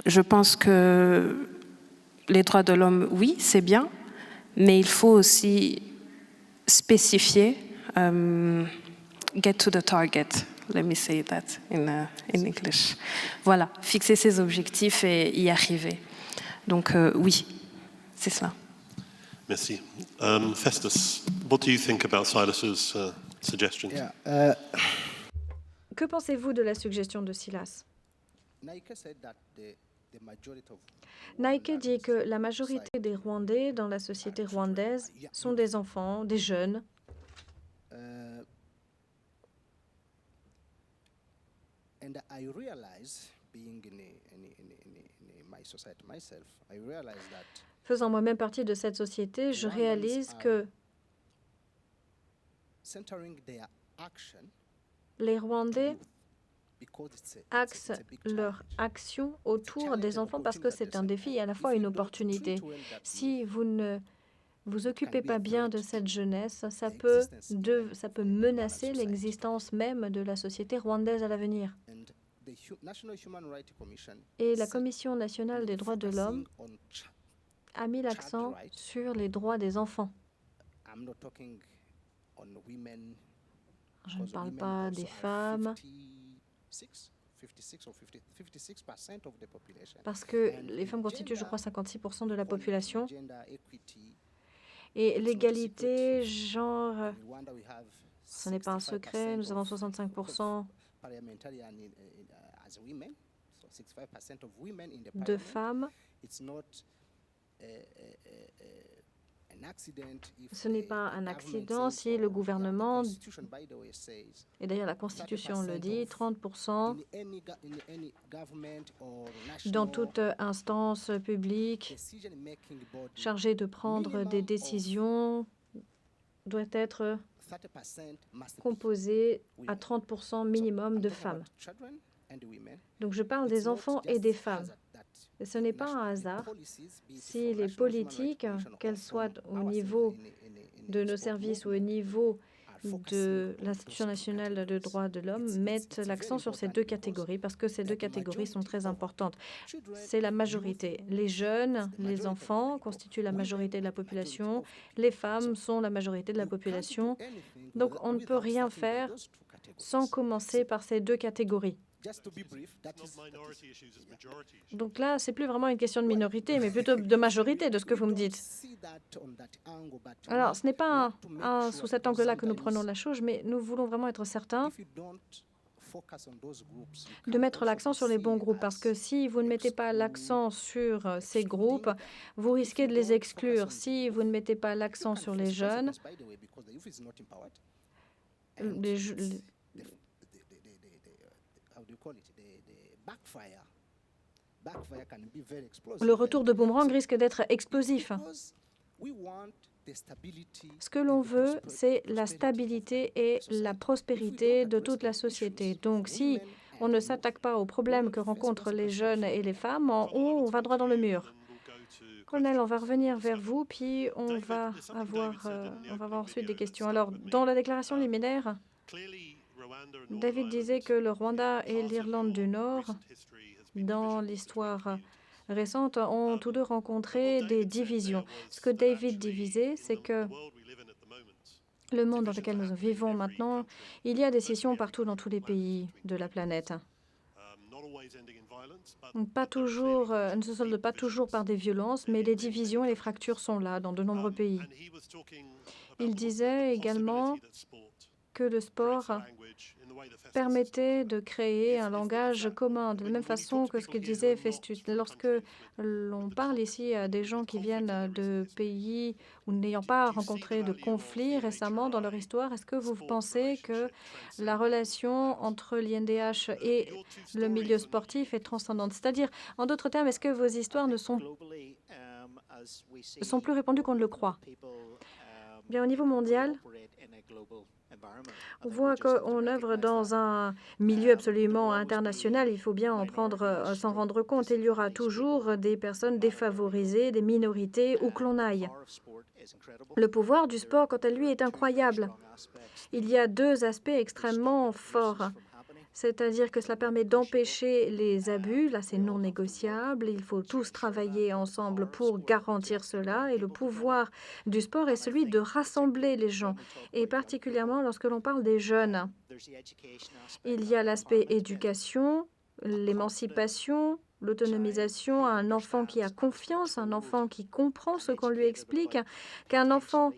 S6: je pense que les droits de l'homme, oui, c'est bien, mais il faut aussi spécifier, get to the target. Let me say that in English. Voilà, fixer ses objectifs et y arriver. Donc oui, c'est cela.
S1: Merci. Festus, what do you think about Silas's suggestion?
S5: Yeah,
S4: Que pensez-vous de la suggestion de Silas?
S5: Naike said that the majority of
S4: Naike dit que la majorité des Rwandais dans la société rwandaise sont des enfants, des jeunes.
S5: and I realize, being in my society myself, I realize that
S4: Faisant moi-même partie de cette société, je réalise que
S5: centering their action
S4: les Rwandais
S5: because
S4: axent
S5: it's a big
S4: leur
S5: challenge.
S4: action autour des enfants parce que c'est un défi et à la fois une opportunité. Si vous ne vous occupez pas bien de cette jeunesse, ça peut menacer l'existence même de la société rwandaise à l'avenir.
S5: And the National Human Rights Commission
S4: Et la Commission nationale des droits de l'homme
S5: focusing on
S4: a mis l'accent sur les droits des enfants.
S5: I'm not talking on women.
S4: Je ne
S5: because
S4: parle
S5: women
S4: pas
S5: also
S4: des
S5: are
S4: femmes,
S5: 56% of the population.
S4: parce que les femmes constituent, je crois, 56% de la population.
S5: Gender equity.
S4: Et l'égalité, genre,
S5: In Rwanda, we have
S4: ce n'est pas un secret, nous avons 65%
S5: parliamentarian as women. So 65% of women in the
S4: de
S5: parliament.
S4: femmes.
S5: It's not an accident if
S4: Ce n'est
S5: the
S4: pas un
S5: government
S4: accident
S5: says,
S4: si le
S5: or the
S4: gouvernement,
S5: Constitution, by the way, says
S4: et d'ailleurs la Constitution le dit, 30%
S5: in any government or
S4: dans
S5: national
S4: toute instance publique
S5: decision-making body,
S4: chargée de prendre des décisions doit être
S5: 30% must be
S4: composée à 30% minimum de
S5: I'm talking
S4: femmes.
S5: about children and women.
S4: Donc je parle
S5: It's
S4: des
S5: not
S4: enfants
S5: just
S4: et des femmes.
S5: hazard that
S4: Et ce n'est pas un
S5: the
S4: hasard
S5: policies, be it
S4: si
S5: from
S4: les
S5: National Human Rights
S4: politiques,
S5: Commission or
S4: qu'elles
S5: from
S4: soient au
S5: ourselves
S4: niveau
S5: in
S4: de
S5: the
S4: nos
S5: sport
S4: services ou au
S5: movement,
S4: niveau
S5: are
S4: de
S5: focusing on
S4: l'Institution
S5: those two
S4: nationale de
S5: categories.
S4: droits de l'homme
S5: It's
S4: mettent
S5: very
S4: l'accent sur ces
S5: important
S4: deux
S5: because
S4: catégories parce que ces deux
S5: the
S4: catégories sont
S5: majority
S4: très
S5: of
S4: importantes.
S5: children,
S4: C'est la
S5: youth,
S4: majorité. Les jeunes,
S5: the
S4: les
S5: majority of
S4: enfants
S5: people.
S4: constituent la
S5: Women
S4: majorité de la
S5: are the majority
S4: population.
S5: of the
S4: Les
S5: people.
S4: femmes sont la majorité de la
S5: You can't do
S4: population.
S5: anything
S4: Donc on ne peut
S5: without
S4: rien
S5: starting by
S4: faire
S5: those two categories.
S4: sans commencer par ces deux catégories.
S5: Just to be brief, that
S1: It's
S5: is
S1: not minority issues, it's majority issues.
S4: Donc là, c'est plus vraiment une question de minorité, mais plutôt de majorité de ce que vous me dites.
S5: see that on that angle, but
S4: Alors, ce n'est pas
S5: want to make
S4: sous
S5: sure
S4: cet
S5: because
S4: angle-là que nous
S5: sometimes
S4: prenons la chose, mais nous voulons vraiment être certains
S5: if you don't focus on those groups, you
S4: de
S5: can
S4: mettre
S5: also
S4: l'accent
S5: be
S4: sur les
S5: seen
S4: bons groupes, parce
S5: as
S4: que si vous ne mettez pas
S5: excluding,
S4: l'accent sur ces groupes,
S5: excluding them.
S4: vous
S5: If
S4: risquez
S5: you
S4: de les
S5: don't focus
S4: exclure.
S5: on
S4: Si
S5: the
S4: vous ne mettez pas
S5: you
S4: l'accent
S5: can
S4: sur les
S5: face
S4: jeunes,
S5: consequences, by the way, because the youth is not empowered. And
S4: les je- les-
S5: how do you call it? The backfire can be very explosive.
S4: le retour de boomerang risque d'être explosif.
S5: Because we want the stability
S4: Ce que l'on
S5: and the
S4: veut, c'est la
S5: prosperity
S4: stabilité
S5: of the
S4: et
S5: society.
S4: la
S5: If we
S4: prospérité
S5: don't
S4: de
S5: address
S4: toute la
S5: those
S4: société.
S5: issues,
S4: Donc, si
S5: women
S4: on
S5: and
S4: ne
S5: youth
S4: s'attaque pas aux problèmes que
S5: will face
S4: rencontrent les
S5: consequences.
S4: jeunes et les femmes, on va droit dans le mur. Colonel, on va revenir vers vous, puis on va avoir ensuite des questions. Alors, dans la déclaration liminaire, David disait que le Rwanda et l'Irlande du Nord, dans l'histoire récentes ont tous deux rencontré des divisions. Ce que David disait, c'est que le monde dans lequel nous vivons maintenant, il y a des scissions partout dans tous les pays de la planète. Pas toujours, ne se soldent pas toujours par des violences, mais les divisions et les fractures sont là dans de nombreux pays. Il disait également que le sport permettait de créer un langage commun, de la même façon que ce que disait Festus. Lorsque l'on parle ici à des gens qui viennent de pays ou n'ayant pas rencontré de conflits récemment dans leur histoire, est-ce que vous pensez que la relation entre l'INDH et le milieu sportif est transcendante? C'est-à-dire, en d'autres termes, est-ce que vos histoires ne sont plus répandues qu'on ne le croit? Bien, au niveau mondial, on voit qu'on œuvre dans un milieu absolument international. Il faut bien s'en rendre compte. Il y aura toujours des personnes défavorisées, des minorités, où que l'on aille. Le pouvoir du sport, quant à lui, est incroyable. Il y a deux aspects extrêmement forts. C'est-à-dire que cela permet d'empêcher les abus. Là, c'est non négociable. Il faut tous travailler ensemble pour garantir cela. Et le pouvoir du sport est celui de rassembler les gens, et particulièrement lorsque l'on parle des jeunes. Il y a l'aspect éducation, l'émancipation, l'autonomisation, un enfant qui a confiance, un enfant qui comprend ce qu'on lui explique, qu'un enfant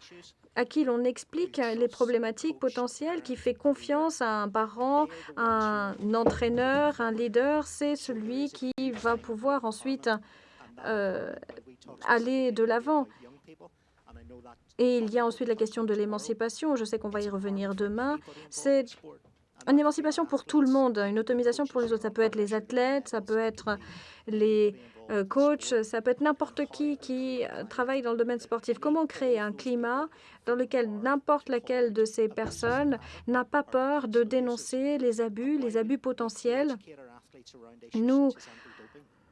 S4: à qui l'on explique les problématiques potentielles, qui fait confiance à un parent, un entraîneur, un leader, c'est celui qui va pouvoir ensuite aller de l'avant. Et il y a ensuite la question de l'émancipation. Je sais qu'on va y revenir demain. C'est une émancipation pour tout le monde, une autonomisation pour les autres. Ça peut être les athlètes, ça peut être les coachs, ça peut être n'importe qui travaille dans le domaine sportif. Comment créer un climat dans lequel n'importe laquelle de ces personnes n'a pas peur de dénoncer les abus potentiels? Nous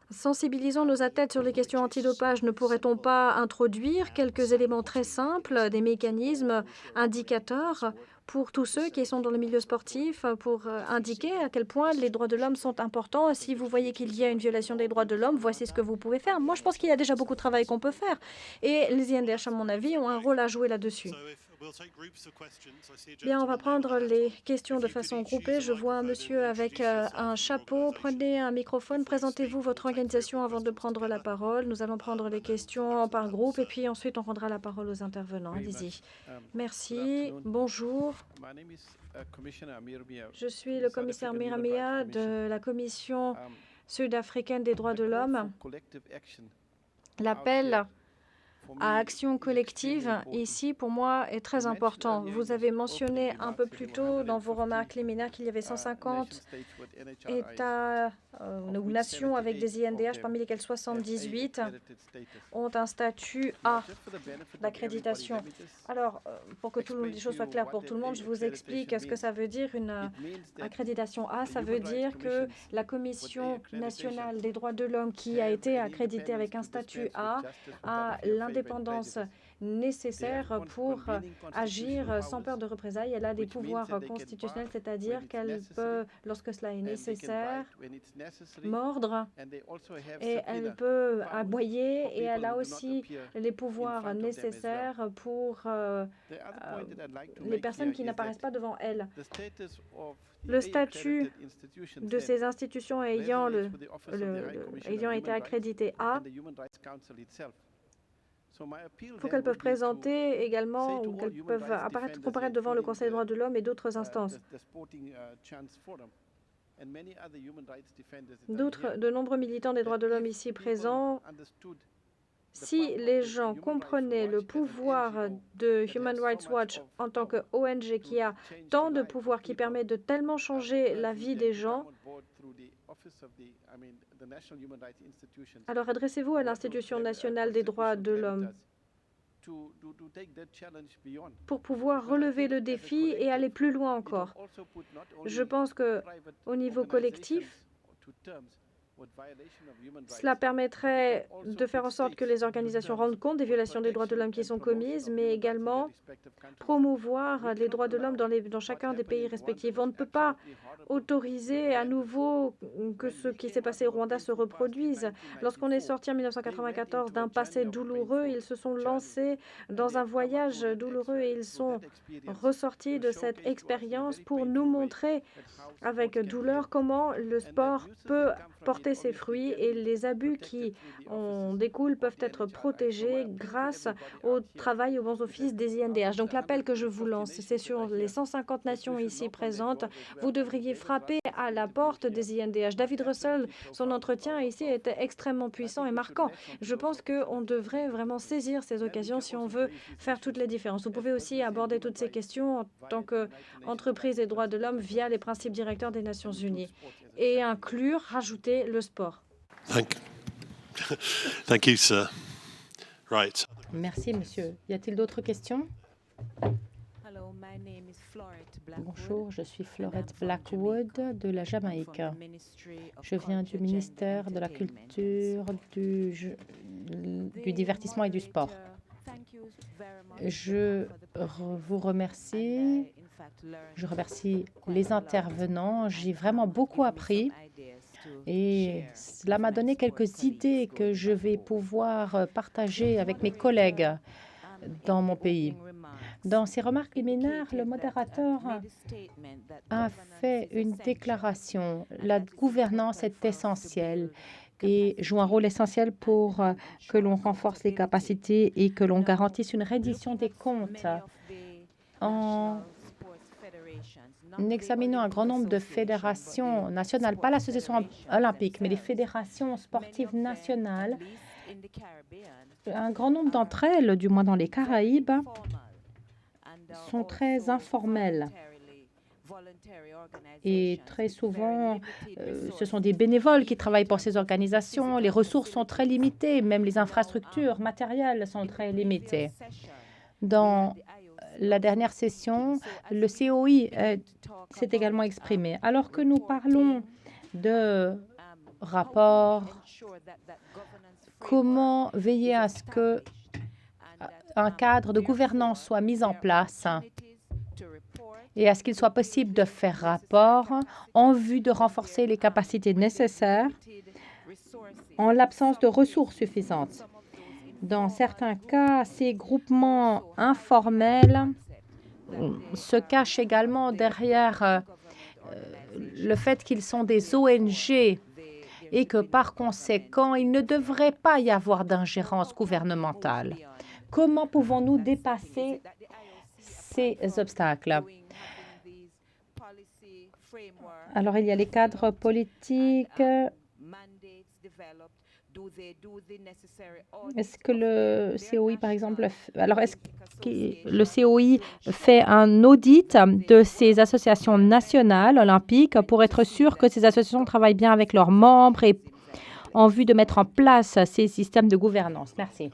S4: sensibilisons nos athlètes sur les questions antidopage. Ne pourrait-on pas introduire quelques éléments très simples, des mécanismes indicateurs pour tous ceux qui sont dans le milieu sportif, pour indiquer à quel point les droits de l'homme sont importants? Si vous voyez qu'il y a une violation des droits de l'homme, voici ce que vous pouvez faire. Moi, je pense qu'il y a déjà beaucoup de travail qu'on peut faire. Et les INDH, à mon avis, ont un rôle à jouer là-dessus. Bien, on va prendre les questions de façon groupée. Je vois un monsieur avec un chapeau. Prenez un microphone, présentez-vous votre organisation avant de prendre la parole. Nous allons prendre les questions par groupe et puis ensuite on rendra la parole aux intervenants. Allez-y. Merci. Bonjour. Je suis le commissaire Miramia de la Commission sud-africaine des droits de l'homme. L'appel à action collective, ici, pour moi, est très important. Vous avez mentionné un peu plus tôt dans vos remarques liminaires qu'il y avait 150 États ou nations avec des INDH, parmi lesquels 78 ont un statut A d'accréditation. Alors, pour que les choses soient claires pour tout le monde, je vous explique ce que ça veut dire, une accréditation A. Ça veut dire que la Commission nationale des droits de l'homme, qui a été accréditée avec un statut A l'indépendance nécessaire pour agir sans peur de représailles. Elle a des pouvoirs constitutionnels, c'est-à-dire qu'elle peut, lorsque cela est nécessaire, mordre, et elle peut aboyer, et elle a aussi les pouvoirs nécessaires pour les personnes qui n'apparaissent pas devant elle. Le statut de ces institutions ayant été accréditées A, il faut qu'elles peuvent présenter également, ou qu'elles peuvent comparaître devant le Conseil des droits de l'homme et d'autres instances. De nombreux militants des droits de l'homme ici présents, si les gens comprenaient le pouvoir de Human Rights Watch en tant que ONG qui a tant de pouvoir, qui permet de tellement changer la vie des gens, alors adressez-vous à l'Institution nationale des droits de l'homme pour pouvoir relever le défi et aller plus loin encore. Je pense qu'au niveau collectif, Cela permettrait de faire en sorte que les organisations rendent compte des violations des droits de l'homme qui sont commises, mais également promouvoir les droits de l'homme dans chacun des pays respectifs. On ne peut pas autoriser à nouveau que ce qui s'est passé au Rwanda se reproduise. Lorsqu'on est sorti en 1994 d'un passé douloureux, ils se sont lancés dans un voyage douloureux et ils sont ressortis de cette expérience pour nous montrer avec douleur comment le sport peut porter ses fruits et les abus qui en découlent peuvent être protégés grâce au travail et aux bons offices des INDH. Donc l'appel que je vous lance, c'est sur les 150 nations ici présentes. Vous devriez frapper à la porte des INDH. David Russell, son entretien ici était extrêmement puissant et marquant. Je pense qu'on devrait vraiment saisir ces occasions si on veut faire toutes les différences. Vous pouvez aussi aborder toutes ces questions en tant qu'entreprise des droits de l'homme via les principes directeurs des Nations Unies et inclure, rajouter le sport.
S1: Thank you, sir. Right.
S2: Merci, monsieur. Y a-t-il d'autres questions? Bonjour, je suis Florette Blackwood de la Jamaïque. Je viens du ministère de la Culture, du divertissement et du sport. Je vous remercie. Je remercie les intervenants. J'ai vraiment beaucoup appris et cela m'a donné quelques idées que je vais pouvoir partager avec mes collègues dans mon pays. Dans ses remarques liminaires, le modérateur a fait une déclaration. La gouvernance est essentielle et joue un rôle essentiel pour que l'on renforce les capacités et que l'on garantisse une reddition des comptes. En examinant un grand nombre de fédérations nationales, pas l'association olympique, mais les fédérations sportives nationales, un grand nombre d'entre elles, du moins dans les Caraïbes, sont très informelles. Et très souvent, ce sont des bénévoles qui travaillent pour ces organisations. Les ressources sont très limitées, même les infrastructures matérielles sont très limitées. Dans la dernière session, le COI s'est également exprimé. Alors que nous parlons de rapports, comment veiller à ce que un cadre de gouvernance soit mis en place et à ce qu'il soit possible de faire rapport en vue de renforcer les capacités nécessaires en l'absence de ressources suffisantes. Dans certains cas, ces groupements informels se cachent également derrière le fait qu'ils sont des ONG et que par conséquent, il ne devrait pas y avoir d'ingérence gouvernementale. Comment pouvons-nous dépasser ces obstacles? Alors, il y a les cadres politiques. Est-ce que le COI, par exemple, est-ce que le COI fait un audit de ces associations nationales olympiques pour être sûr que ces associations travaillent bien avec leurs membres et en vue de mettre en place ces systèmes de gouvernance? Merci.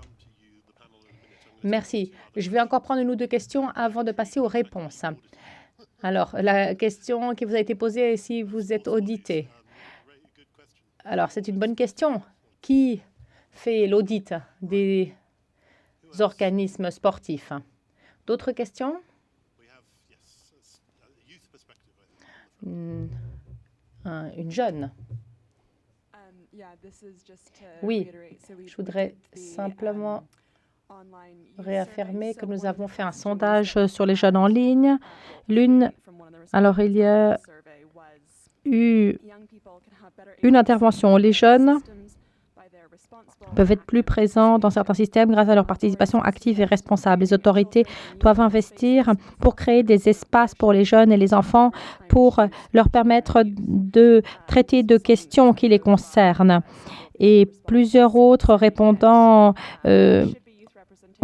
S2: Merci. Je vais encore prendre une ou deux questions avant de passer aux réponses. Alors, la question qui vous a été posée est si vous êtes audité. Alors, c'est une bonne question. Qui fait l'audit des organismes sportifs? D'autres questions? Une jeune. Oui, je voudrais simplement réaffirmer que nous avons fait un sondage sur les jeunes en ligne. Alors, il y a eu une intervention. Les jeunes peuvent être plus présents dans certains systèmes grâce à leur participation active et responsable. Les autorités doivent investir pour créer des espaces pour les jeunes et les enfants pour leur permettre de traiter de questions qui les concernent. Et plusieurs autres répondants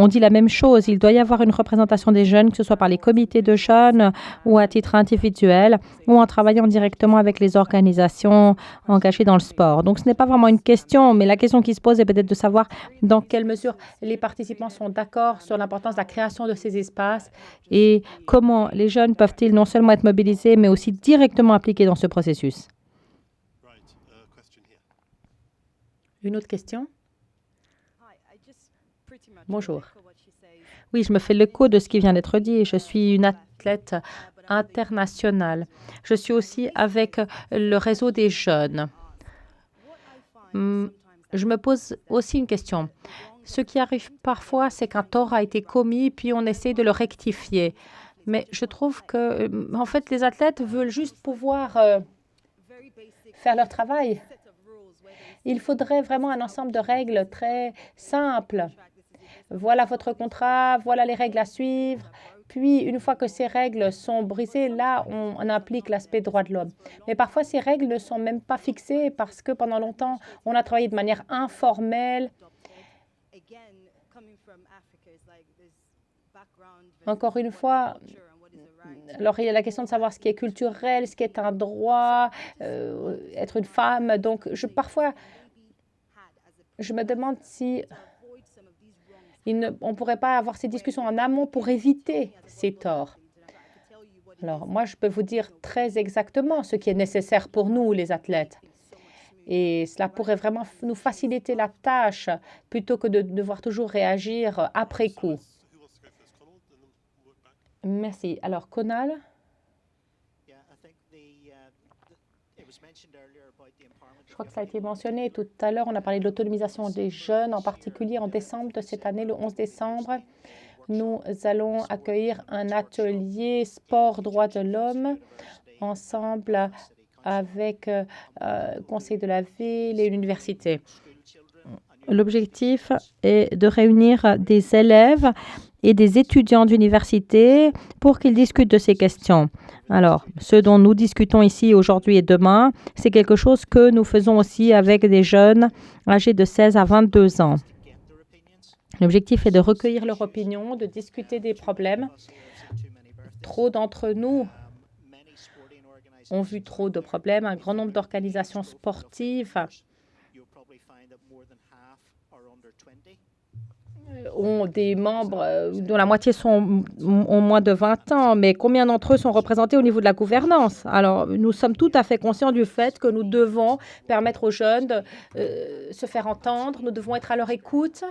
S2: on dit la même chose. Il doit y avoir une représentation des jeunes, que ce soit par les comités de jeunes ou à titre individuel, ou en travaillant directement avec les organisations engagées dans le sport. Donc, ce n'est pas vraiment une question, mais la question qui se pose est peut-être de savoir dans quelle mesure les participants sont d'accord sur l'importance de la création de ces espaces et comment les jeunes peuvent-ils non seulement être mobilisés, mais aussi directement impliqués dans ce processus. Une autre question? Bonjour. Oui, je me fais l'écho de ce qui vient d'être dit. Je suis une athlète internationale. Je suis aussi avec le réseau des jeunes. Je me pose aussi une question. Ce qui arrive parfois, c'est qu'un tort a été commis, puis on essaie de le rectifier. Mais je trouve que, en fait, les athlètes veulent juste pouvoir faire leur travail. Il faudrait vraiment un ensemble de règles très simples. Voilà votre contrat, voilà les règles à suivre. Puis, une fois que ces règles sont brisées, là, on applique l'aspect droit de l'homme. Mais parfois, ces règles ne sont même pas fixées parce que pendant longtemps, on a travaillé de manière informelle. Encore une fois, alors il y a la question de savoir ce qui est culturel, ce qui est un droit, être une femme. Donc, parfois, je me demande si on ne pourrait pas avoir ces discussions en amont pour éviter ces torts. Alors, moi, je peux vous dire très exactement ce qui est nécessaire pour nous, les athlètes. Et cela pourrait vraiment nous faciliter la tâche plutôt que de devoir toujours réagir après coup. Merci. Alors, Conal? Je crois que ça a été mentionné tout à l'heure. On a parlé de l'autonomisation des jeunes, en particulier en décembre de cette année, le 11 décembre. Nous allons accueillir un atelier sport droits de l'homme ensemble avec le Conseil de la ville et l'université. L'objectif est de réunir des élèves et des étudiants d'université pour qu'ils discutent de ces questions. Alors, ce dont nous discutons ici aujourd'hui et demain, c'est quelque chose que nous faisons aussi avec des jeunes âgés de 16 à 22 ans. L'objectif est de recueillir leur opinion, de discuter des problèmes. Trop d'entre nous ont vu trop de problèmes. Un grand nombre d'organisations sportives ont des membres dont la moitié ont moins de 20 ans, mais combien d'entre eux sont représentés au niveau de la gouvernance? Alors, nous sommes tout à fait conscients du fait que nous devons permettre aux jeunes de se faire entendre, nous devons être à leur écoute.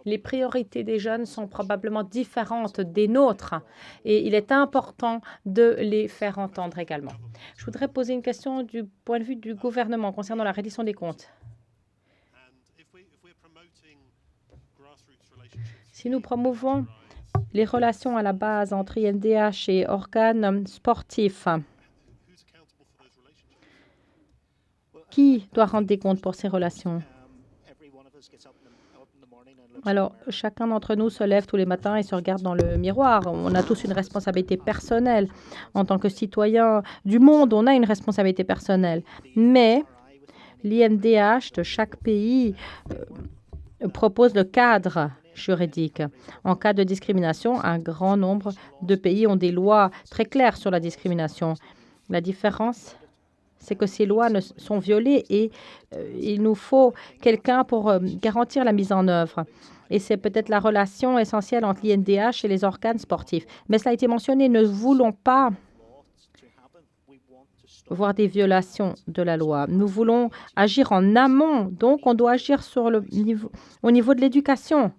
S2: Les priorités des jeunes sont probablement différentes des nôtres et il est important de les faire entendre également. Je voudrais poser une question du point de vue du gouvernement concernant la reddition des comptes. Si nous promouvons les relations à la base entre INDH et organes sportifs, qui doit rendre des comptes pour ces relations? Alors, chacun d'entre nous se lève tous les matins et se regarde dans le miroir. On a tous une responsabilité personnelle. En tant que citoyen du monde, on a une responsabilité personnelle. Mais l'INDH de chaque pays propose le cadre juridique. En cas de discrimination, un grand nombre de pays ont des lois très claires sur la discrimination. La différence, c'est que ces lois sont violées et il nous faut quelqu'un pour garantir la mise en œuvre. Et c'est peut-être la relation essentielle entre l'INDH et les organes sportifs. Mais cela a été mentionné, ne voulons pas voir des violations de la loi. Nous voulons agir en amont, donc on doit agir au niveau de l'éducation.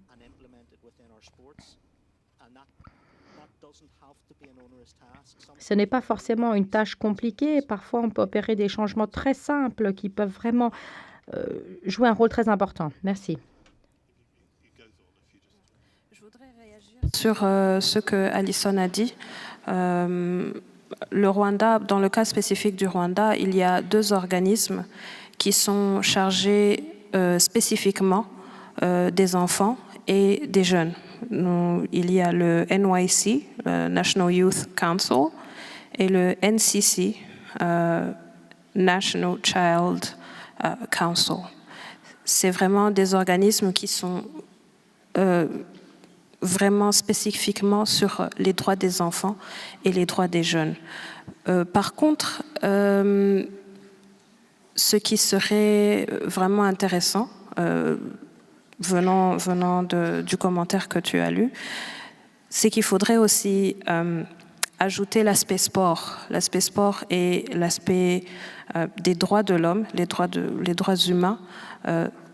S2: Ce n'est pas forcément une tâche compliquée. Parfois, on peut opérer des changements très simples qui peuvent vraiment jouer un rôle très important. Merci.
S6: Je voudrais réagir sur ce que Alison a dit. Le Rwanda, dans le cas spécifique du Rwanda, il y a 2 organismes qui sont chargés spécifiquement des enfants et des jeunes. Il y a le NYC, le National Youth Council, et le NCC, National Child Council. C'est vraiment des organismes qui sont vraiment spécifiquement sur les droits des enfants et les droits des jeunes. Par contre, ce qui serait vraiment intéressant, venant du commentaire que tu as lu, c'est qu'il faudrait aussi ajouter l'aspect sport et l'aspect des droits de l'homme, les droits humains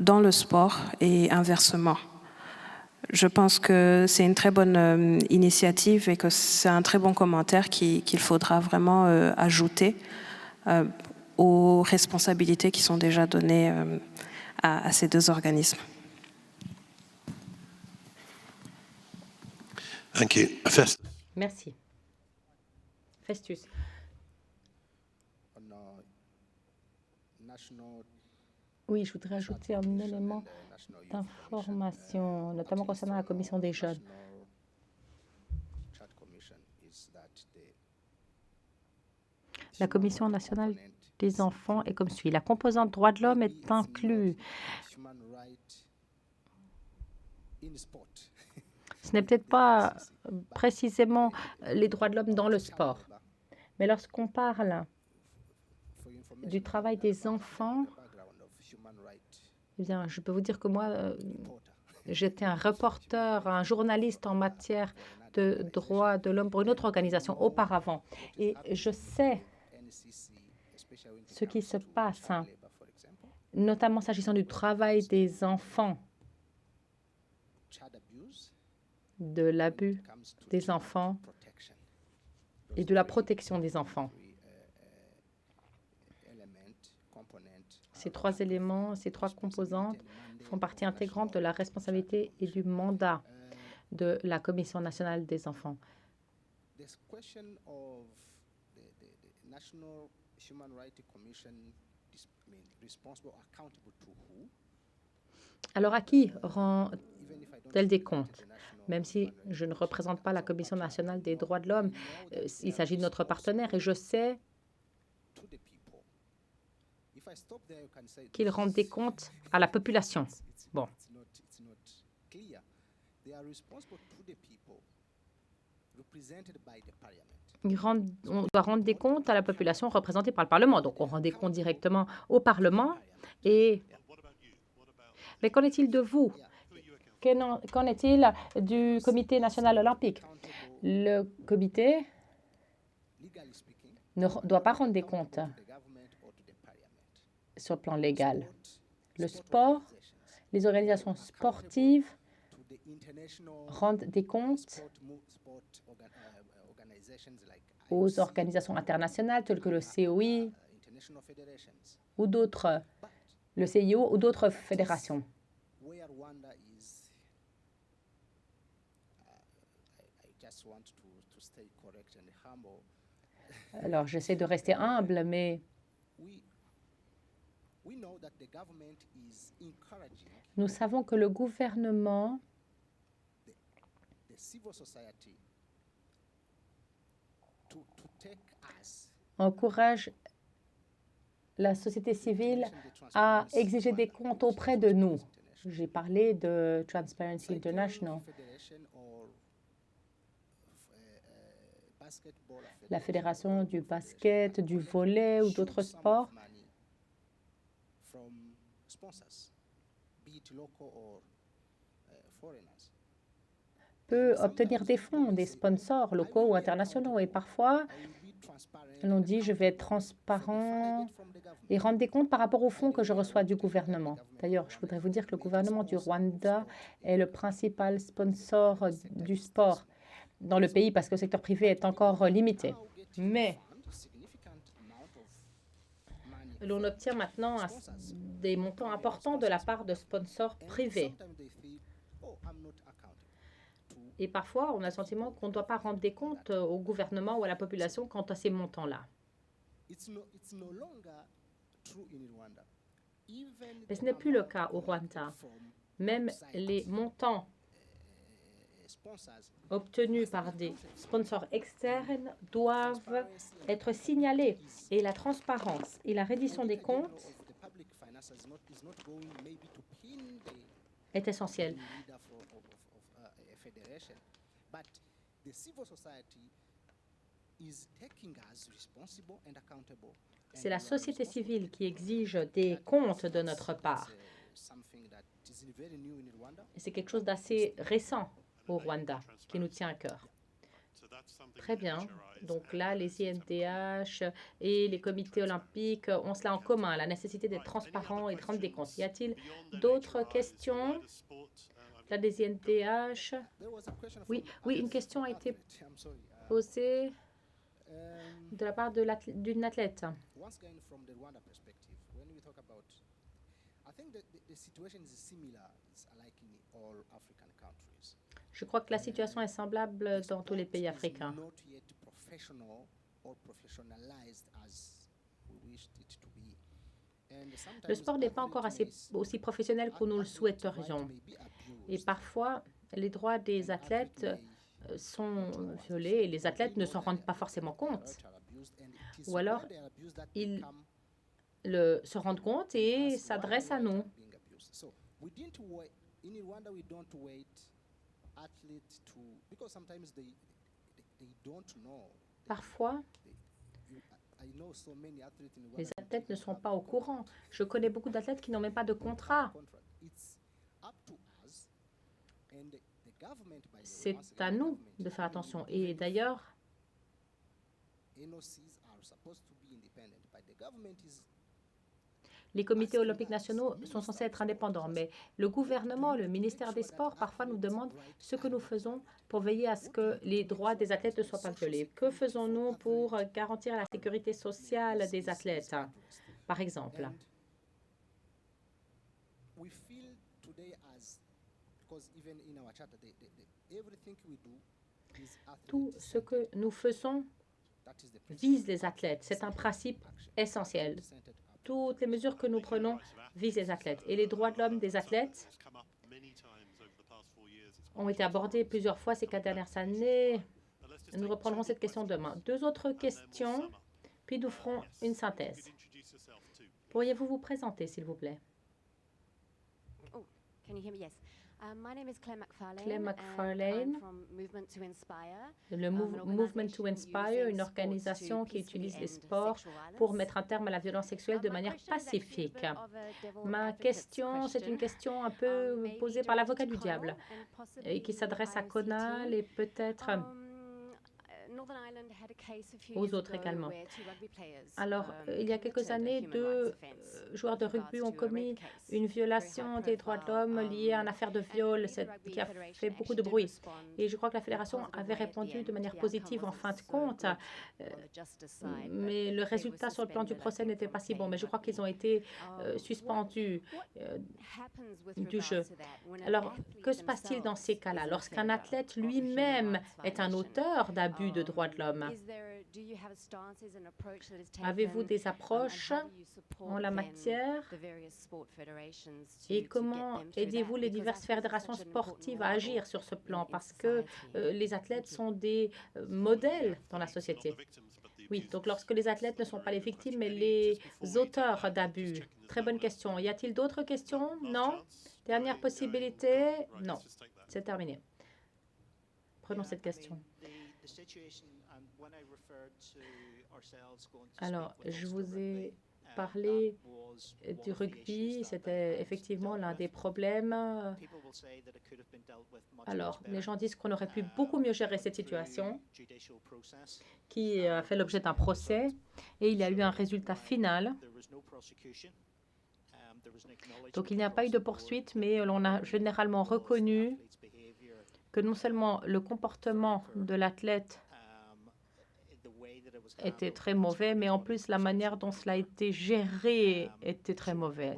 S6: dans le sport et inversement. Je pense que c'est une très bonne initiative et que c'est un très bon commentaire qu'il faudra vraiment ajouter aux responsabilités qui sont déjà données à ces deux organismes.
S1: Thank you. Festus.
S2: Merci. Festus.
S5: On national
S2: Oui, je voudrais ajouter un élément d'information, notamment concernant la commission des jeunes. La Commission nationale des enfants est comme suit. La composante droits de l'homme est inclue. Ce n'est peut-être pas précisément les droits de l'homme dans le sport, mais lorsqu'on parle du travail des enfants, eh bien, je peux vous dire que moi, j'étais un reporter, un journaliste en matière de droits de l'homme pour une autre organisation auparavant. Et je sais ce qui se passe, notamment s'agissant du travail des enfants, de l'abus des enfants et de la protection des enfants. Ces trois éléments, ces trois composantes font partie intégrante de la responsabilité et du mandat de la Commission nationale des enfants. Alors, à qui rend-elle des comptes? Même si je ne représente pas la Commission nationale des droits de l'homme, il s'agit de notre partenaire et je sais qu'ils rendent des comptes à la population. Bon. On doit rendre des comptes à la population représentée par le Parlement. Donc, on rend des comptes directement au Parlement. Mais qu'en est-il de vous? Qu'en est-il du Comité national olympique? Le comité ne doit pas rendre des comptes sur le plan légal. Le sport, les organisations sportives rendent des comptes aux organisations internationales telles que le COI ou d'autres, le CIO ou d'autres fédérations. Alors, j'essaie de rester humble, mais nous savons que le gouvernement encourage la société civile à exiger des comptes auprès de nous. J'ai parlé de Transparency International. La fédération du basket, du volley ou d'autres sports peut obtenir des fonds, des sponsors locaux ou internationaux. Et parfois, l'on dit, je vais être transparent et rendre des comptes par rapport aux fonds que je reçois du gouvernement. D'ailleurs, je voudrais vous dire que le gouvernement du Rwanda est le principal sponsor du sport dans le pays parce que le secteur privé est encore limité. Mais l'on obtient maintenant des montants importants de la part de sponsors privés. Et parfois, on a le sentiment qu'on ne doit pas rendre des comptes au gouvernement ou à la population quant à ces montants-là. Mais ce n'est plus le cas au Rwanda. Même les montants obtenus par des sponsors externes doivent être signalés. Et la transparence et la reddition des comptes est essentielle. C'est la société civile qui exige des comptes de notre part. Et c'est quelque chose d'assez récent au Rwanda qui nous tient à cœur. Très bien. Donc là, les INDH et les comités olympiques ont cela en commun, la nécessité d'être transparent et de rendre des comptes. Y a-t-il d'autres questions? Là, des INDH.
S5: There was a question
S2: Oui,
S5: from
S2: oui, une question a été
S5: athlete. I'm sorry.
S2: posée
S5: Um,
S2: de la part d'une athlète.
S5: once again, from the Rwanda perspective, when we talk about, I think that the situation is similar. It's like in all African countries.
S2: Je crois que la situation est semblable dans tous les pays
S5: Sport is
S2: africains.
S5: not yet professional or professionalized as we wished it to be. And
S2: Le
S5: sometimes
S2: sport n'est pas encore aussi professionnel que nous le souhaiterions. Et parfois, les droits des athlètes sont violés et les athlètes ne s'en rendent pas forcément compte. Ou alors, ils se rendent compte et s'adressent à nous. Parfois, les athlètes ne sont pas au courant. Je connais beaucoup d'athlètes qui n'ont même pas de contrat. C'est à nous de faire attention. Et d'ailleurs, les comités olympiques nationaux sont censés être indépendants, mais le gouvernement, le ministère des Sports, parfois nous demande ce que nous faisons pour veiller à ce que les droits des athlètes ne soient pas violés. Que faisons-nous pour garantir la sécurité sociale des athlètes, par exemple? Tout ce que nous faisons vise les athlètes. C'est un principe essentiel. Toutes les mesures que nous prenons visent les athlètes. Et les droits de l'homme des athlètes ont été abordés plusieurs fois ces 4 dernières années. Nous reprendrons cette question demain. 2 autres questions, puis nous ferons une synthèse. Pourriez-vous vous présenter, s'il vous plaît?
S7: Oh, can you hear me? Yes. My name is Claire McFarlane.
S2: Claire
S7: and
S2: McFarlane.
S7: I'm from Movement to Inspire.
S2: Le Movement to Inspire, une organisation qui utilise les sports pour mettre un terme à la violence sexuelle de manière pacifique. Ma question, c'est une question un peu posée par l'avocat du diable et qui s'adresse à Conal et peut-être aux autres également. Alors, il y a quelques années, 2 joueurs de rugby ont commis une violation des droits de l'homme liée à une affaire de viol qui a fait beaucoup de bruit. Et je crois que la fédération avait répondu de manière positive en fin de compte, mais le résultat sur le plan du procès n'était pas si bon. Mais je crois qu'ils ont été suspendus du jeu. Alors, que se passe-t-il dans ces cas-là? Lorsqu'un athlète lui-même est un auteur d'abus de droits de l'homme, avez-vous des approches en la matière et comment aidez-vous les diverses fédérations sportives à agir sur ce plan? Parce que les athlètes sont des modèles dans la société. Oui, donc lorsque les athlètes ne sont pas les victimes, mais les auteurs d'abus. Très bonne question. Y a-t-il d'autres questions? Non? Dernière possibilité? Non. C'est terminé. Prenons cette question. Alors, je vous ai parlé du rugby, c'était effectivement l'un des problèmes. Alors, les gens disent qu'on aurait pu beaucoup mieux gérer cette situation, qui a fait l'objet d'un procès, et il y a eu un résultat final. Donc, il n'y a pas eu de poursuite, mais l'on a généralement reconnu que non seulement le comportement de l'athlète était très mauvais, mais en plus la manière dont cela a été géré était très mauvais.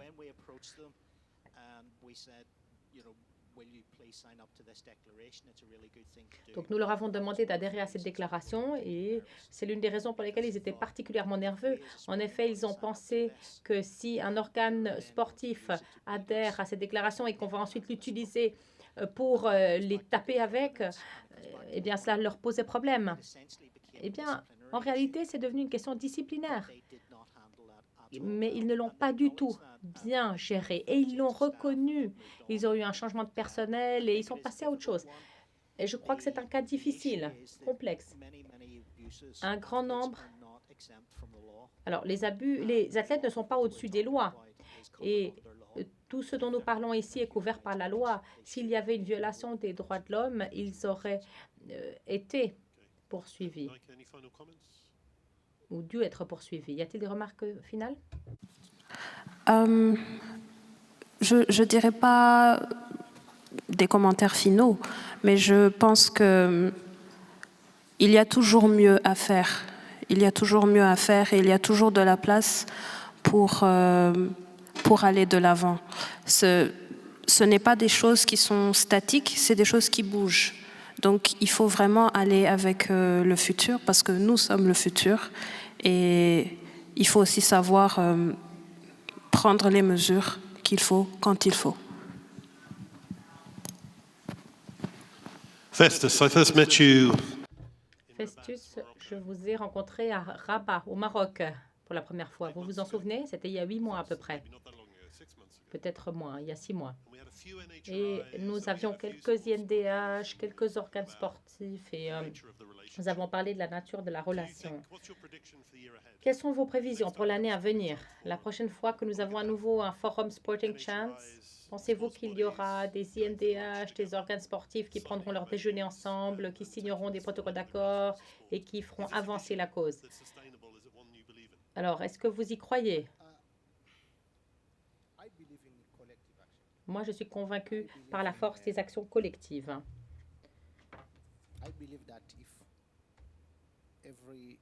S2: Donc nous leur avons demandé d'adhérer à cette déclaration et c'est l'une des raisons pour lesquelles ils étaient particulièrement nerveux. En effet, ils ont pensé que si un organe sportif adhère à cette déclaration et qu'on va ensuite l'utiliser pour les taper avec, eh bien cela leur posait problème. Eh bien, en réalité, c'est devenu une question disciplinaire. Mais ils ne l'ont pas du tout bien géré et ils l'ont reconnu. Ils ont eu un changement de personnel et ils sont passés à autre chose. Et je crois que c'est un cas difficile, complexe. Un grand nombre. Alors, les athlètes ne sont pas au-dessus des lois. Et tout ce dont nous parlons ici est couvert par la loi. S'il y avait une violation des droits de l'homme, ils auraient été poursuivi
S1: Like, any final comments?
S2: ou dû être poursuivi. Y a-t-il des remarques finales?
S6: Je dirais pas des commentaires finaux, mais je pense que il y a toujours mieux à faire. Il y a toujours mieux à faire et il y a toujours de la place pour aller de l'avant. Ce n'est pas des choses qui sont statiques, c'est des choses qui bougent. Donc il faut vraiment aller avec le futur parce que nous sommes le futur et il faut aussi savoir prendre les mesures qu'il faut quand il faut.
S1: Festus, I first met you
S2: Festus, je vous ai rencontré à Rabat, au Maroc, pour la première fois. Vous vous en souvenez? C'était il y a 8 mois à peu près.
S1: not that long ago, 6 months ago.
S2: Peut-être moins, il y a 6 mois.
S1: We had a few
S2: Et
S1: NHRIs,
S2: nous
S1: and we
S2: avions
S1: had a few
S2: quelques
S1: small
S2: INDH, quelques organes sportifs et
S1: nature of the relationship.
S2: nous avons parlé de la nature de la
S1: What do you
S2: relation.
S1: think? What's your prediction for the year ahead?
S2: Quelles sont vos prévisions pour l'année à venir? La prochaine fois que nous avons à nouveau un forum Sporting Chance, pensez-vous qu'il y aura des INDH, des organes sportifs qui prendront leur déjeuner ensemble, qui signeront des protocoles d'accord et qui feront avancer la cause?
S1: That's sustainable. Is it one you believe in?
S2: Alors, est-ce que vous y croyez?
S5: I believe in collective action.
S2: Moi, je suis convaincue par la force des actions collectives.
S5: I believe that if every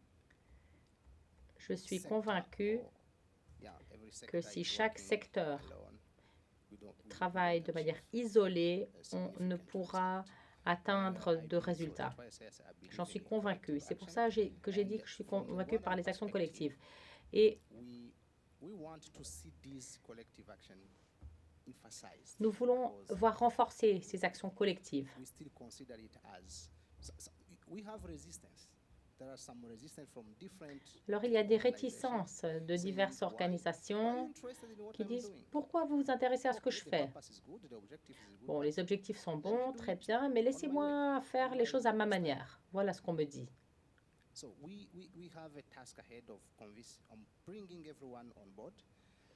S2: Je suis
S5: sector
S2: convaincue
S5: or- yeah, every sector
S2: que
S5: is
S2: si chaque
S5: working
S2: secteur
S5: alone, we
S2: travaille de
S5: don't
S2: manière
S5: achieve
S2: isolée, on
S5: significant
S2: ne
S5: results.
S2: pourra atteindre
S5: I
S2: de
S5: believe-
S2: résultats.
S5: that's why I say I believe
S2: J'en suis
S5: in
S2: convaincue.
S5: collective
S2: C'est pour
S5: action.
S2: ça que j'ai dit que je suis
S5: From the
S2: convaincue par
S5: Rwandan
S2: les actions
S5: perspective,
S2: collectives. Et
S5: we want to see these collective action emphasized.
S2: nous voulons
S5: because
S2: voir renforcer ces actions collectives.
S5: we still consider it as we have resistance. There are some resistance from different
S2: Alors, il y a des
S5: organizations
S2: réticences de
S5: saying,
S2: diverses
S5: why are you
S2: organisations
S5: interested in what
S2: qui
S5: I'm
S2: disent
S5: doing?
S2: « Pourquoi vous vous intéressez à ce que je
S5: Okay, the
S2: fais ?»
S5: purpose is good, the objective is good,
S2: Bon,
S5: but
S2: les objectifs sont bons, très bien, mais laissez-moi faire les choses à ma manière. Voilà ce qu'on me dit.
S5: so we have a task ahead of bringing everyone on board.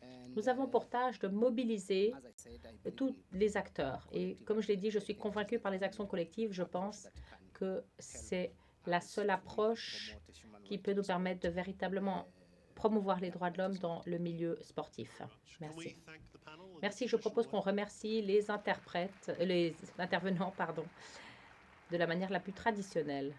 S5: And,
S2: Nous avons pour tâche de mobiliser
S5: as I said, I believe
S2: tous
S5: in
S2: les acteurs. Et comme je l'ai dit, je suis convaincue par les actions collectives. Je pense que c'est la seule approche qui peut nous permettre de véritablement promouvoir les droits de l'homme dans le milieu sportif.
S1: Can
S2: Merci.
S1: we thank the panel in
S2: Merci.
S1: the
S2: Je propose qu'on
S1: traditional way?
S2: remercie les intervenants, de la manière la plus traditionnelle.